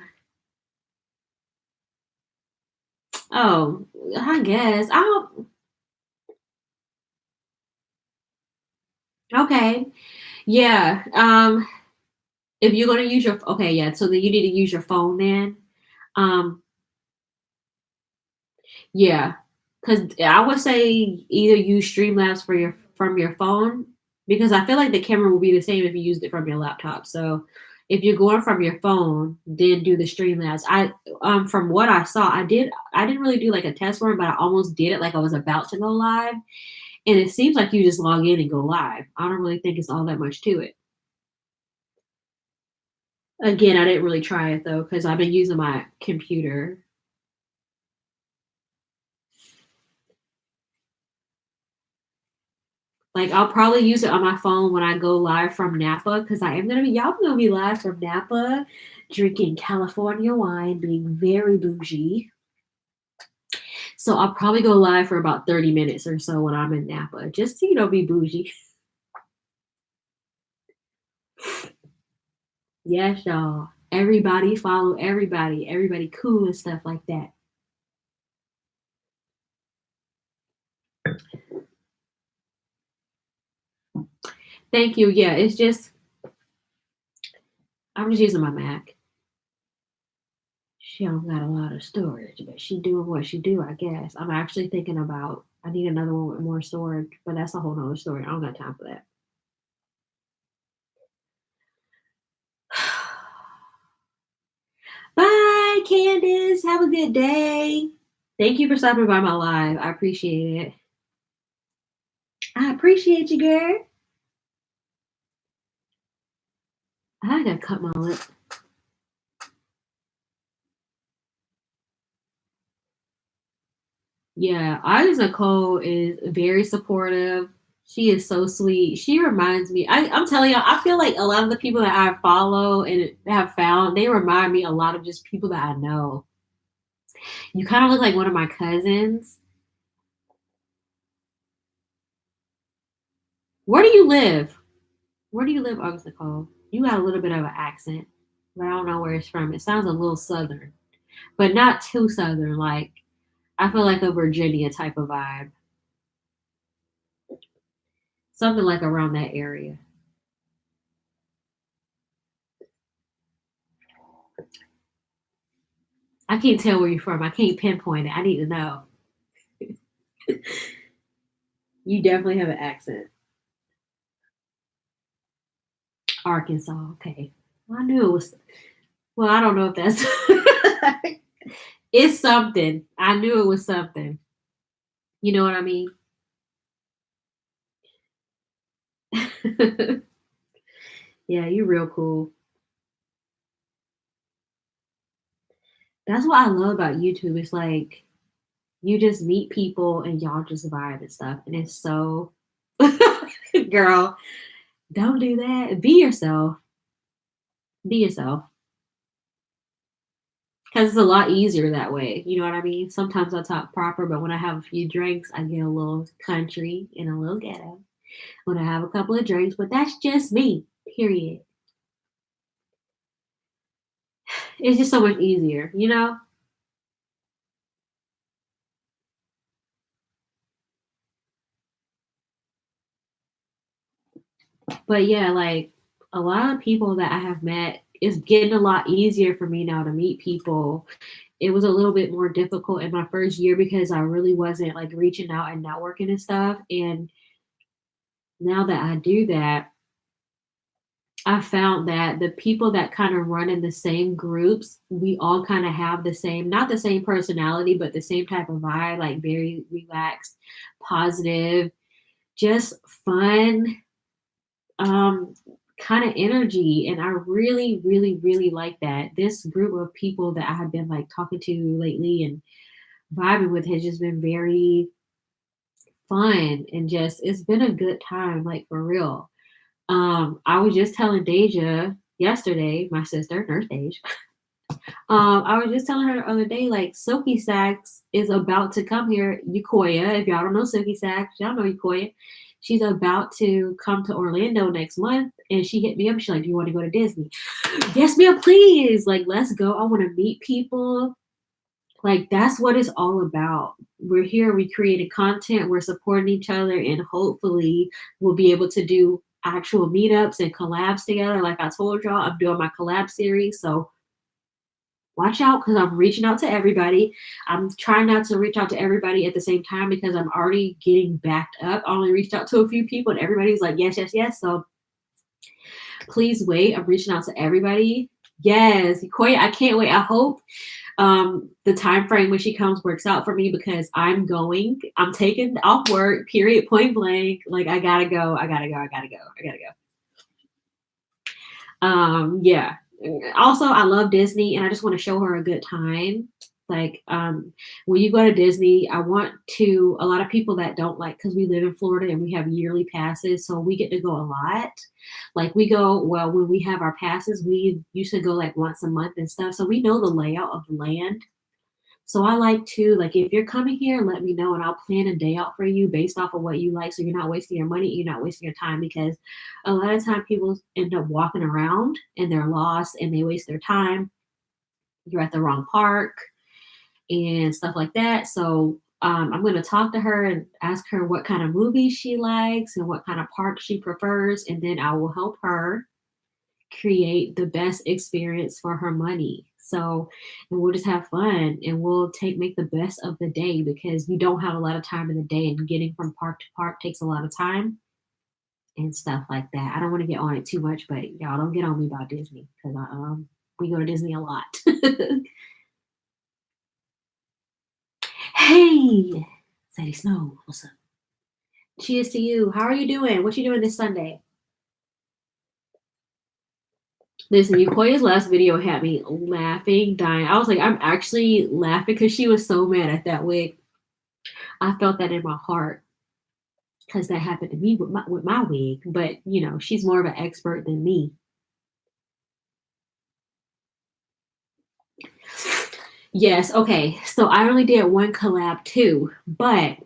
Oh, I guess. Okay. Yeah. If you're gonna use your okay, yeah, so then you need to use your phone then. Um, yeah, because I would say either use Streamlabs for your from your phone because I feel like the camera will be the same if you used it from your laptop. So if you're going from your phone, then do the Streamlabs. From what I saw, I didn't really do like a test run, but I almost did it like I was about to go live. And it seems like you just log in and go live. I don't really think it's all that much to it. Again, I didn't really try it though because I've been using my computer. Like I'll probably use it on my phone when I go live from Napa because y'all gonna be live from Napa, drinking California wine, being very bougie. So I'll probably go live for about 30 minutes or so when I'm in Napa, just to be bougie. Yes, y'all. Everybody follow everybody. Everybody cool and stuff like that. Thank you. Yeah, it's just I'm just using my Mac. She don't got a lot of storage, but she doing what she do, I guess. I'm actually thinking about I need another one with more storage, but that's a whole nother story. I don't got time for that. Bye, Candace. Have a good day. Thank you for stopping by my live. I appreciate it. I appreciate you, girl. I gotta cut my lip. Yeah, August Nicole is very supportive. She is so sweet. She reminds me. I'm telling y'all, I feel like a lot of the people that I follow and have found, they remind me a lot of just people that I know. You kind of look like one of my cousins. Where do you live? Where do you live, August Nicole? You got a little bit of an accent, but I don't know where it's from. It sounds a little southern, but not too southern. Like I feel like a Virginia type of vibe, something like around that area. I can't tell where you're from. I can't pinpoint it. I need to know. You definitely have an accent. Arkansas. Okay. Well, I knew it was. Well, I don't know if that's. It's something. I knew it was something. You know what I mean? Yeah, you real cool. That's what I love about YouTube. It's like you just meet people and y'all just vibe and stuff. And it's so, girl, don't do that. Be yourself. Be yourself. Because it's a lot easier that way. You know what I mean? Sometimes I talk proper, but when I have a few drinks, I get a little country and a little ghetto. When I have a couple of drinks, but that's just me, period. It's just so much easier, you know? But yeah, like a lot of people that I have met, it's getting a lot easier for me now to meet people. It was a little bit more difficult in my first year because I really wasn't like reaching out and networking and stuff. And now that I do that, I found that the people that kind of run in the same groups, we all kind of have the same, not the same personality, but the same type of vibe, like very relaxed, positive, just fun, um, kind of energy. And I really, really, really like that. This group of people that I have been like talking to lately and vibing with has just been very fun and just, it's been a good time, like for real. I was just telling Deja yesterday, my sister, Nurse Deja. I was just telling her the other day, like Silky Sacks is about to come here. Ukoya, if y'all don't know Silky Sacks, y'all know Ukoya. She's about to come to Orlando next month, and she hit me up. She's like, "Do you want to go to Disney?" Yes, ma'am, please. Like, let's go. I want to meet people. Like, that's what it's all about. We're here. We created content. We're supporting each other, and hopefully, we'll be able to do actual meetups and collabs together. Like I told y'all, I'm doing my collab series, so watch out because I'm reaching out to everybody. I'm trying not to reach out to everybody at the same time because I'm already getting backed up. I only reached out to a few people and everybody's like, yes, yes, yes. So please wait. I'm reaching out to everybody. Yes, Koya, I can't wait. I hope the time frame when she comes works out for me because I'm taking off work, period, point blank. Like I gotta go. I gotta go. I gotta go. I gotta go. Yeah. Also, I love Disney and I just want to show her a good time. Like, when you go to Disney, I want to, a lot of people that don't like, because we live in Florida and we have yearly passes, so we get to go a lot. Like, we go, well, when we have our passes, we used to go like once a month and stuff. So we know the layout of the land. So I like to, like, if you're coming here, let me know and I'll plan a day out for you based off of what you like. So you're not wasting your money, you're not wasting your time because a lot of time people end up walking around and they're lost and they waste their time. You're at the wrong park and stuff like that. So I'm going to talk to her and ask her what kind of movies she likes and what kind of park she prefers. And then I will help her create the best experience for her money. So, and we'll just have fun and we'll make the best of the day because you don't have a lot of time in the day and getting from park to park takes a lot of time and stuff like that. I don't want to get on it too much, but y'all don't get on me about Disney because we go to Disney a lot. Hey, Sadie Snow, what's up? Cheers to you. How are you doing? What you doing this Sunday? Listen, Ukoya's last video had me laughing, dying. I was like, I'm actually laughing because she was so mad at that wig. I felt that in my heart because that happened to me with my wig. But she's more of an expert than me. Yes, okay. So I only did one collab too, but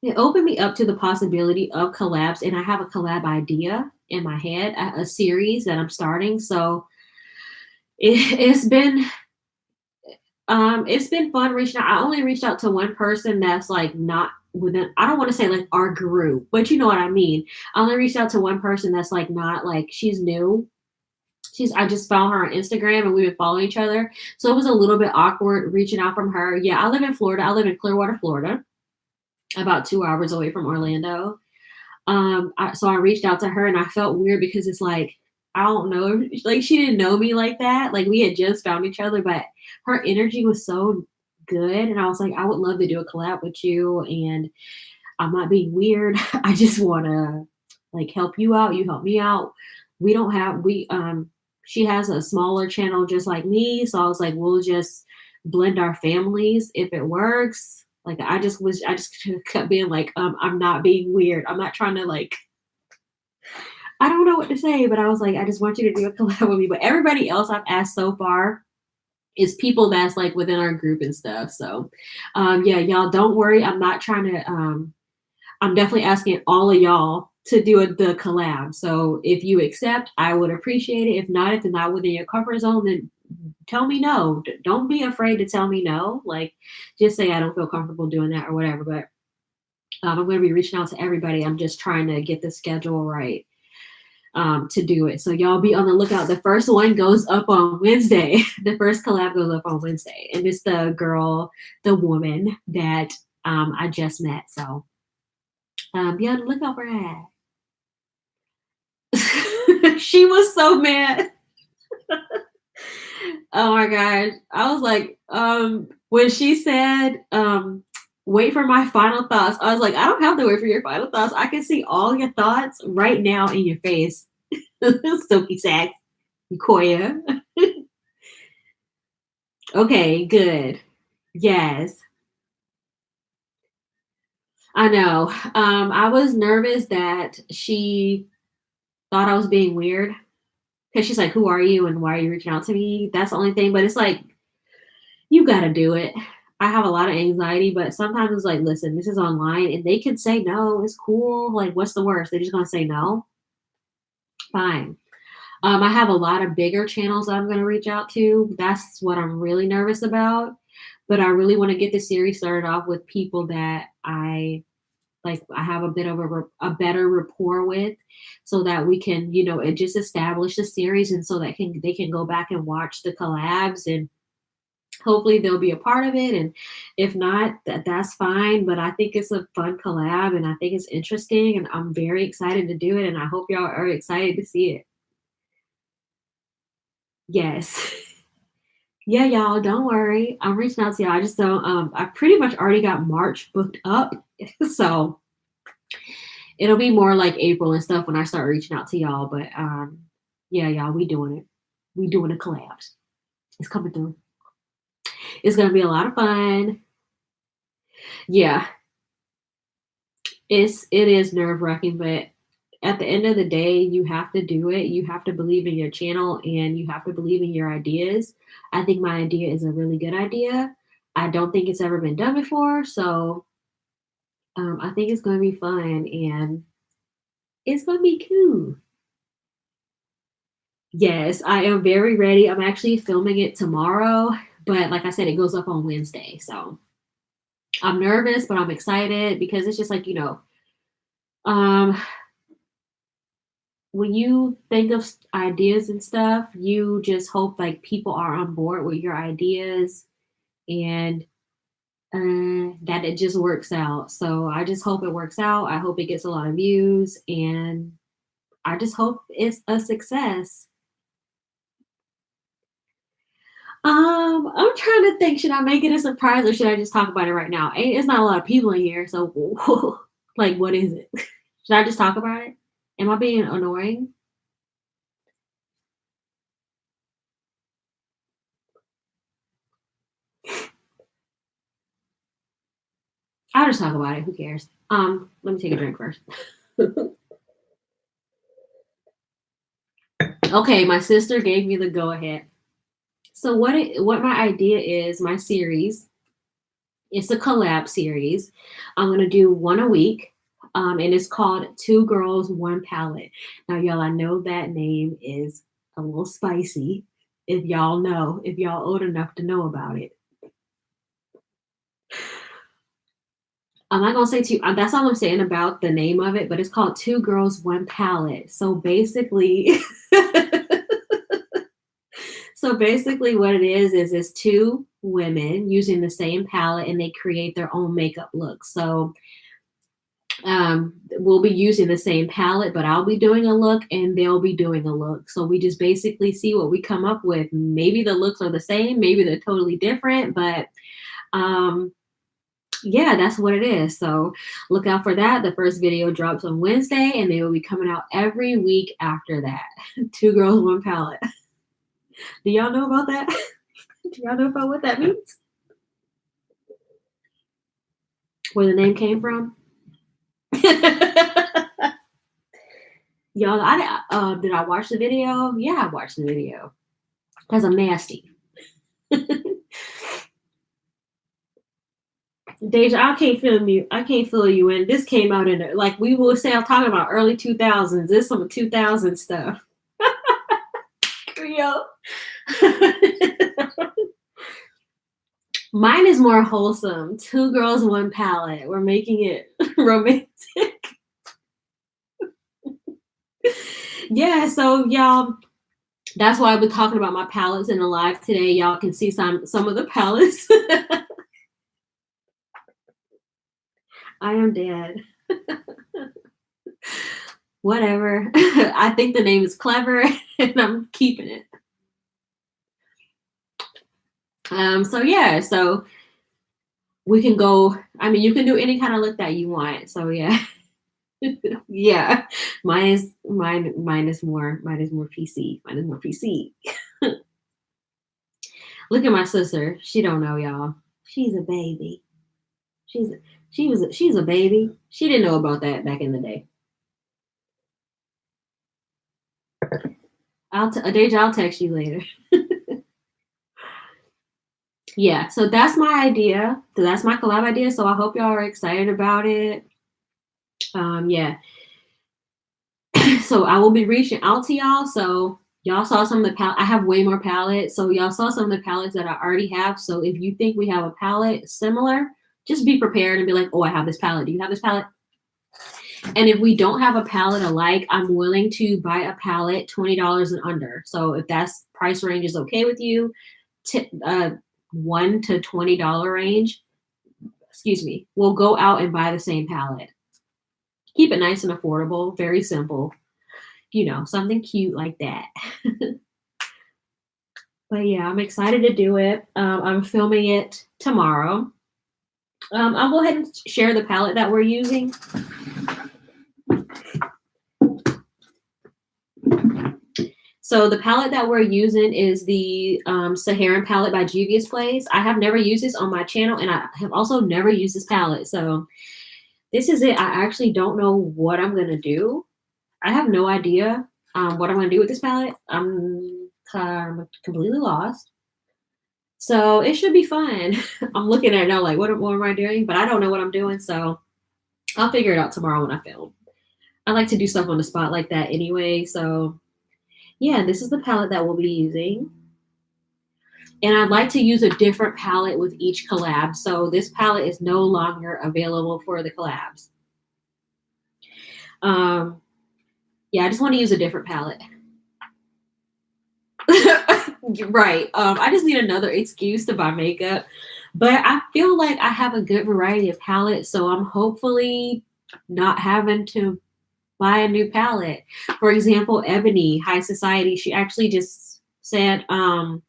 it opened me up to the possibility of collabs, and I have a collab idea in my head, a series that I'm starting. So it's been it's been fun reaching out. I only reached out to one person that's like not within, I don't want to say like our group, but you know what I mean. I only reached out to one person that's like not like she's new. I just found her on Instagram and we've been following each other. So it was a little bit awkward reaching out from her. Yeah, I live in Florida. I live in Clearwater, Florida, about 2 hours away from Orlando. So I reached out to her and I felt weird because it's like, I don't know, like she didn't know me like that. Like we had just found each other, but her energy was so good. And I was like, I would love to do a collab with you. And I'm not being weird. I just want to like help you out. You help me out. We don't have, she has a smaller channel just like me. So I was like, we'll just blend our families if it works. Like I just kept being like, I'm not being weird. I'm not trying to like, I don't know what to say, but I was like, I just want you to do a collab with me. But everybody else I've asked so far is people that's like within our group and stuff. So, yeah, y'all don't worry. I'm not trying to, I'm definitely asking all of y'all to do the collab. So if you accept, I would appreciate it. If not, if it's not within your comfort zone, then tell me no. Don't be afraid to tell me no. Like, just say I don't feel comfortable doing that or whatever. But I'm going to be reaching out to everybody. I'm just trying to get the schedule right to do it. So y'all be on the lookout. The first one goes up on Wednesday. The first collab goes up on Wednesday, and it's the girl, the woman that I just met. So be on the lookout for that. She was so mad. Oh my gosh. I was like, when she said, wait for my final thoughts, I was like, I don't have to wait for your final thoughts. I can see all your thoughts right now in your face. Soapy sack, Koya. Okay, good. Yes, I know. I was nervous that she thought I was being weird because she's like, "Who are you and why are you reaching out to me?" That's the only thing. But it's like you got to do it. I have a lot of anxiety, but sometimes it's like, listen, this is online, and they can say no. It's cool. Like, what's the worst? They're just gonna say no. Fine. I have a lot of bigger channels that I'm going to reach out to. That's what I'm really nervous about. But I really want to get the series started off with people that I like. I have a bit of a better rapport with, so that we can, it just establish the series, and so that they can go back and watch the collabs, and hopefully they'll be a part of it. And if not, that's fine. But I think it's a fun collab, and I think it's interesting, and I'm very excited to do it. And I hope y'all are excited to see it. Yes. Yeah, y'all, don't worry. I'm reaching out to y'all. I just don't I pretty much already got March booked up. So it'll be more like April and stuff when I start reaching out to y'all. But yeah, y'all, we doing it. We doing the collabs. It's coming through. It's gonna be a lot of fun. Yeah, it is nerve wracking, but at the end of the day, you have to do it. You have to believe in your channel and you have to believe in your ideas. I think my idea is a really good idea. I don't think it's ever been done before. So I think it's going to be fun and it's going to be cool. Yes, I am very ready. I'm actually filming it tomorrow, but like I said, it goes up on Wednesday. So I'm nervous, but I'm excited because it's just like, um, when you think of ideas and stuff, you just hope like people are on board with your ideas and that it just works out. So I just hope it works out. I hope it gets a lot of views, and I just hope it's a success. I'm trying to think, should I make it a surprise or should I just talk about it right now? It's not a lot of people in here, so like, what is it? Should I just talk about it? Am I being annoying? I'll just talk about it. Who cares? Let me take a drink first. Okay, my sister gave me the go ahead. So what my idea is, my series, it's a collab series. I'm gonna do one a week. And it's called Two Girls, One Palette. Now, y'all, I know that name is a little spicy. If y'all old enough to know about it. I'm not gonna say too. That's all I'm saying about the name of it. But it's called Two Girls, One Palette. So basically, what it is it's two women using the same palette, and they create their own makeup look. So we'll be using the same palette, but I'll be doing a look and they'll be doing a look. So we just basically see what we come up with. Maybe the looks are the same, maybe they're totally different, but um, yeah, that's what it is. So look out for that. The first video drops on Wednesday, and they will be coming out every week after that. Two girls, one palette. Do y'all know about that? Do y'all know about what that means? Where the name came from? Y'all, did I watch the video? Yeah, I watched the video because I'm nasty. Deja, I can't feel you. I can't feel you in. This came out in like we will say. I'm talking about early 2000s. This is some 2000 stuff. Yo. Mine is more wholesome. Two girls, one palette. We're making it romantic. Yeah, so y'all, that's why I've been talking about my palettes in the live today. Y'all can see some of the palettes. I am dead. Whatever. I think the name is clever and I'm keeping it. So yeah, so we can go. I mean, you can do any kind of look that you want. So yeah. Yeah. Mine is more PC. Mine is more PC. Look at my sister. She don't know, y'all. She's a baby. She's a baby. She didn't know about that back in the day. Deja, I'll text you later. Yeah, so that's my idea. So that's my collab idea. So I hope y'all are excited about it. Yeah. So I will be reaching out to y'all. So y'all saw some of the palette. I have way more palettes. So y'all saw some of the palettes that I already have. So if you think we have a palette similar, just be prepared and be like, oh, I have this palette. Do you have this palette? And if we don't have a palette alike, I'm willing to buy a palette $20 and under. So if that's price range is okay with you, $1 to $20 range, excuse me, we'll go out and buy the same palette. Keep it nice and affordable, very simple. You know, something cute like that. But yeah, I'm excited to do it. I'm filming it tomorrow. I'll go ahead and share the palette that we're using. So the palette that we're using is the Saharan palette by Juvia's Place. I have never used this on my channel, and I have also never used this palette. So this is it. I actually don't know what I'm going to do. I have no idea what I'm going to do with this palette. I'm completely lost. So it should be fun. I'm looking at it now like, what am I doing? But I don't know what I'm doing. So I'll figure it out tomorrow when I film. I like to do stuff on the spot like that anyway. So yeah, this is the palette that we'll be using. And I'd like to use a different palette with each collab. So this palette is no longer available for the collabs. Yeah, I just want to use a different palette. Right. I just need another excuse to buy makeup. But I feel like I have a good variety of palettes, so I'm hopefully not having to buy a new palette. For example, Ebony, High Society, she actually just said, oh,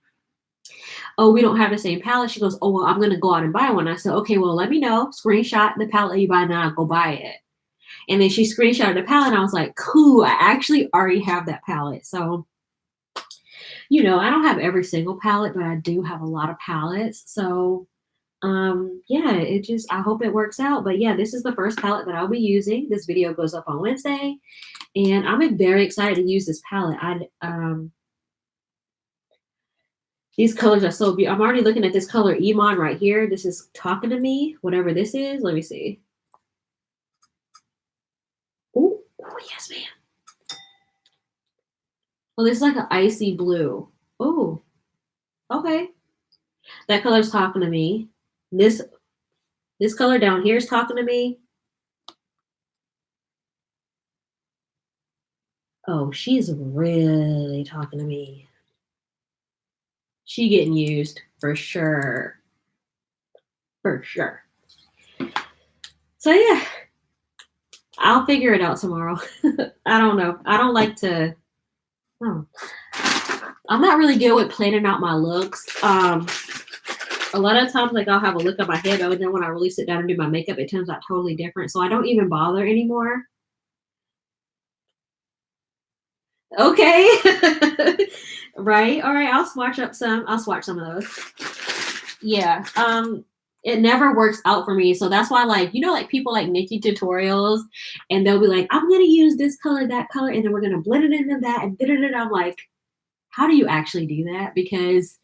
we don't have the same palette. She goes, oh, well, I'm going to go out and buy one. I said, okay, well, let me know. Screenshot the palette you buy, and then I'll go buy it. And then she screenshotted the palette, and I was like, cool, I actually already have that palette. So, I don't have every single palette, but I do have a lot of palettes. So, yeah, I hope it works out. But yeah, this is the first palette that I'll be using. This video goes up on Wednesday, and I'm very excited to use this palette. These colors are so beautiful. I'm already looking at this color Iman right here. This is talking to me, whatever this is. Let me see. Oh, yes, ma'am. Oh, this is like an icy blue. Oh, okay. That color's talking to me. This color down here is talking to me. Oh, she's really talking to me. She getting used for sure. For sure. So yeah, I'll figure it out tomorrow. I don't know. I don't like to. Oh, I'm not really good with planning out my looks. A lot of times, like I'll have a look at my head, but then when I really sit down and do my makeup, it turns out totally different. So I don't even bother anymore. Okay. Right. All right. I'll swatch some of those. Yeah. It never works out for me. So that's why, like, like people like Nikki tutorials, and they'll be like, I'm gonna use this color, that color, and then we're gonna blend it into that and da-da-da-da. I'm like, how do you actually do that? Because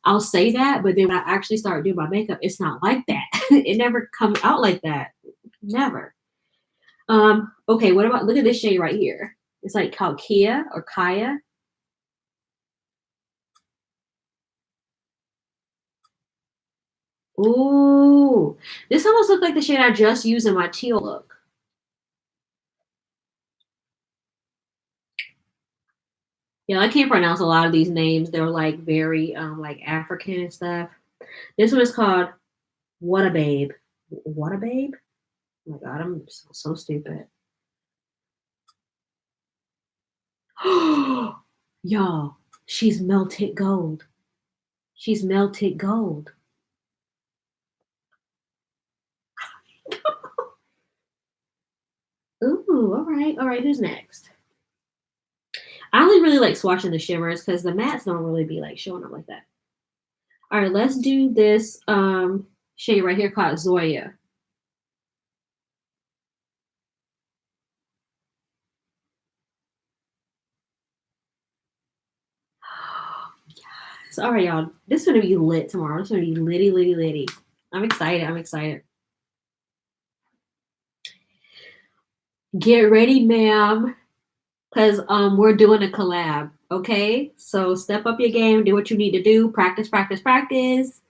I'll say that, but then when I actually start doing my makeup, it's not like that. It never comes out like that. Never. Okay, what about look at this shade right here? It's like called Kia or Kaya. Ooh, this almost looks like the shade I just used in my teal look. Yeah, I can't pronounce a lot of these names. They're like very like African and stuff. This one is called What a Babe. What a Babe? Oh my god, I'm so stupid. Y'all, she's melted gold. She's melted gold. Ooh, all right, all right. Who's next? I only really like swatching the shimmers because the mattes don't really be like showing up like that. All right, let's do this shade right here called Zoya. Yes. All right, y'all. This is gonna be lit tomorrow. It's gonna be litty, litty, litty. I'm excited. I'm excited. Get ready, ma'am, because we're doing a collab. Okay, so step up your game. Do what you need to do. Practice, practice, practice.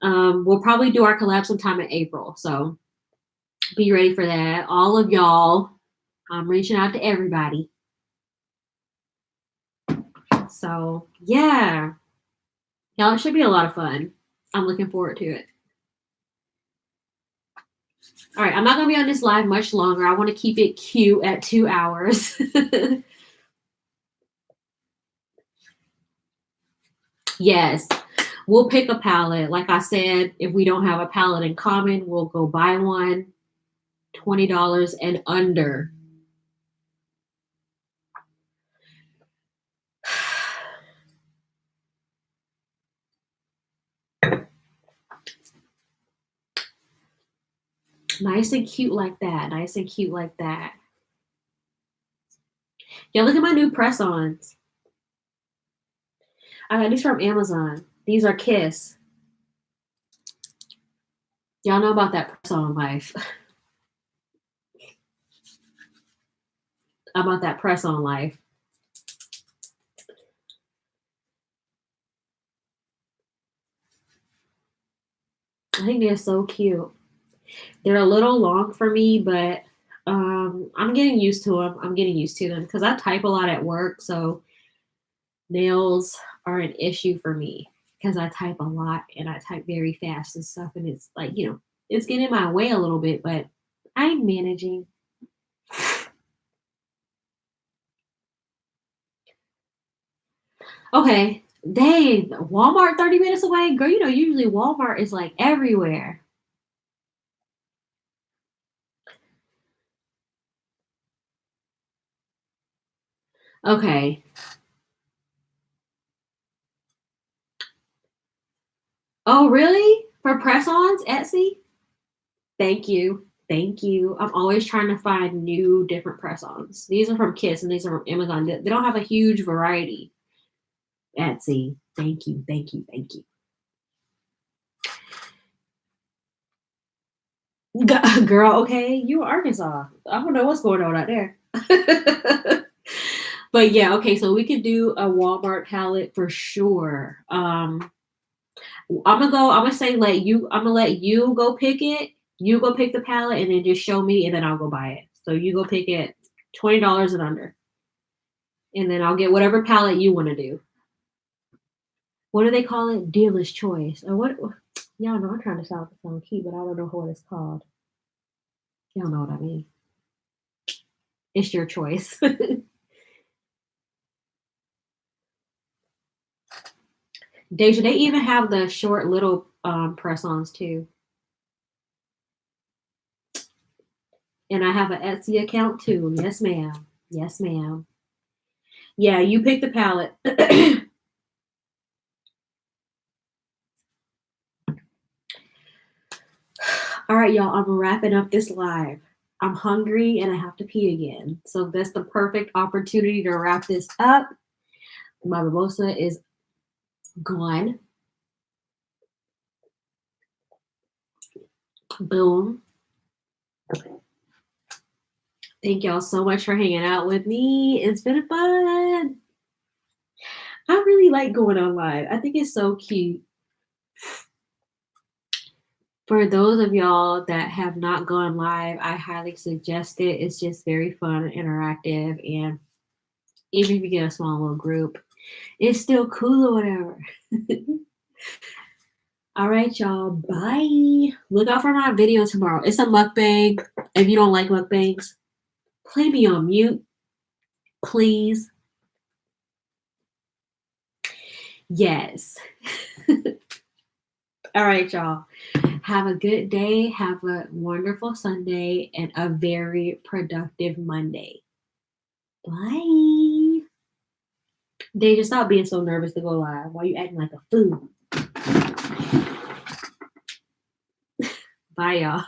We'll probably do our collab sometime in April. So be ready for that. All of y'all. I'm reaching out to everybody. So yeah, y'all, it should be a lot of fun. I'm looking forward to it. All right, I'm not gonna be on this live much longer. I want to keep it cute at 2 hours. Yes, we'll pick a palette. Like I said, if we don't have a palette in common, we'll go buy one. $20 and under. Nice and cute like that. Nice and cute like that. Yeah, look at my new press-ons. I got these from Amazon. These are Kiss. Y'all know about that press-on life. About that press-on life. I think they're so cute. They're a little long for me, but I'm getting used to them. I'm getting used to them because I type a lot at work, so nails are an issue for me because I type a lot and I type very fast and stuff, and it's like, it's getting in my way a little bit, but I'm managing. Okay, dang, Walmart 30 minutes away? Girl, usually Walmart is like everywhere. Okay. Oh, really? For press-ons, Etsy? Thank you. Thank you. I'm always trying to find new, different press-ons. These are from Kiss and these are from Amazon. They don't have a huge variety. Etsy. Thank you. Thank you. Thank you. Girl, okay, you Arkansas. I don't know what's going on out there. But yeah, okay, so we could do a Walmart palette for sure. I'm gonna say I'm gonna let you go pick it. You go pick the palette and then just show me and then I'll go buy it. So you go pick it $20 and under. And then I'll get whatever palette you want to do. What do they call it? Dealer's choice. Or what? Y'all know I'm trying to sound cute, but I don't know what it's called. Y'all know what I mean. It's your choice. Deja, they even have the short little press-ons too. And I have an Etsy account too. Yes, ma'am. Yes, ma'am. Yeah, you pick the palette. All right, y'all, I'm wrapping up this live. I'm hungry and I have to pee again. So that's the perfect opportunity to wrap this up. My mimosa is gone. Boom. Thank y'all so much for hanging out with me. It's been fun. I really like going on live. I think it's so cute. For those of y'all that have not gone live, I highly suggest it. It's just very fun and interactive. And even if you get a small little group, it's still cool or whatever. All right, y'all. Bye. Look out for my video tomorrow. It's a mukbang. If you don't like mukbangs, play me on mute, please. Yes. All right, y'all. Have a good day. Have a wonderful Sunday and a very productive Monday. Bye. Deja, stop being so nervous to go live. Why are you acting like a fool? Bye, y'all.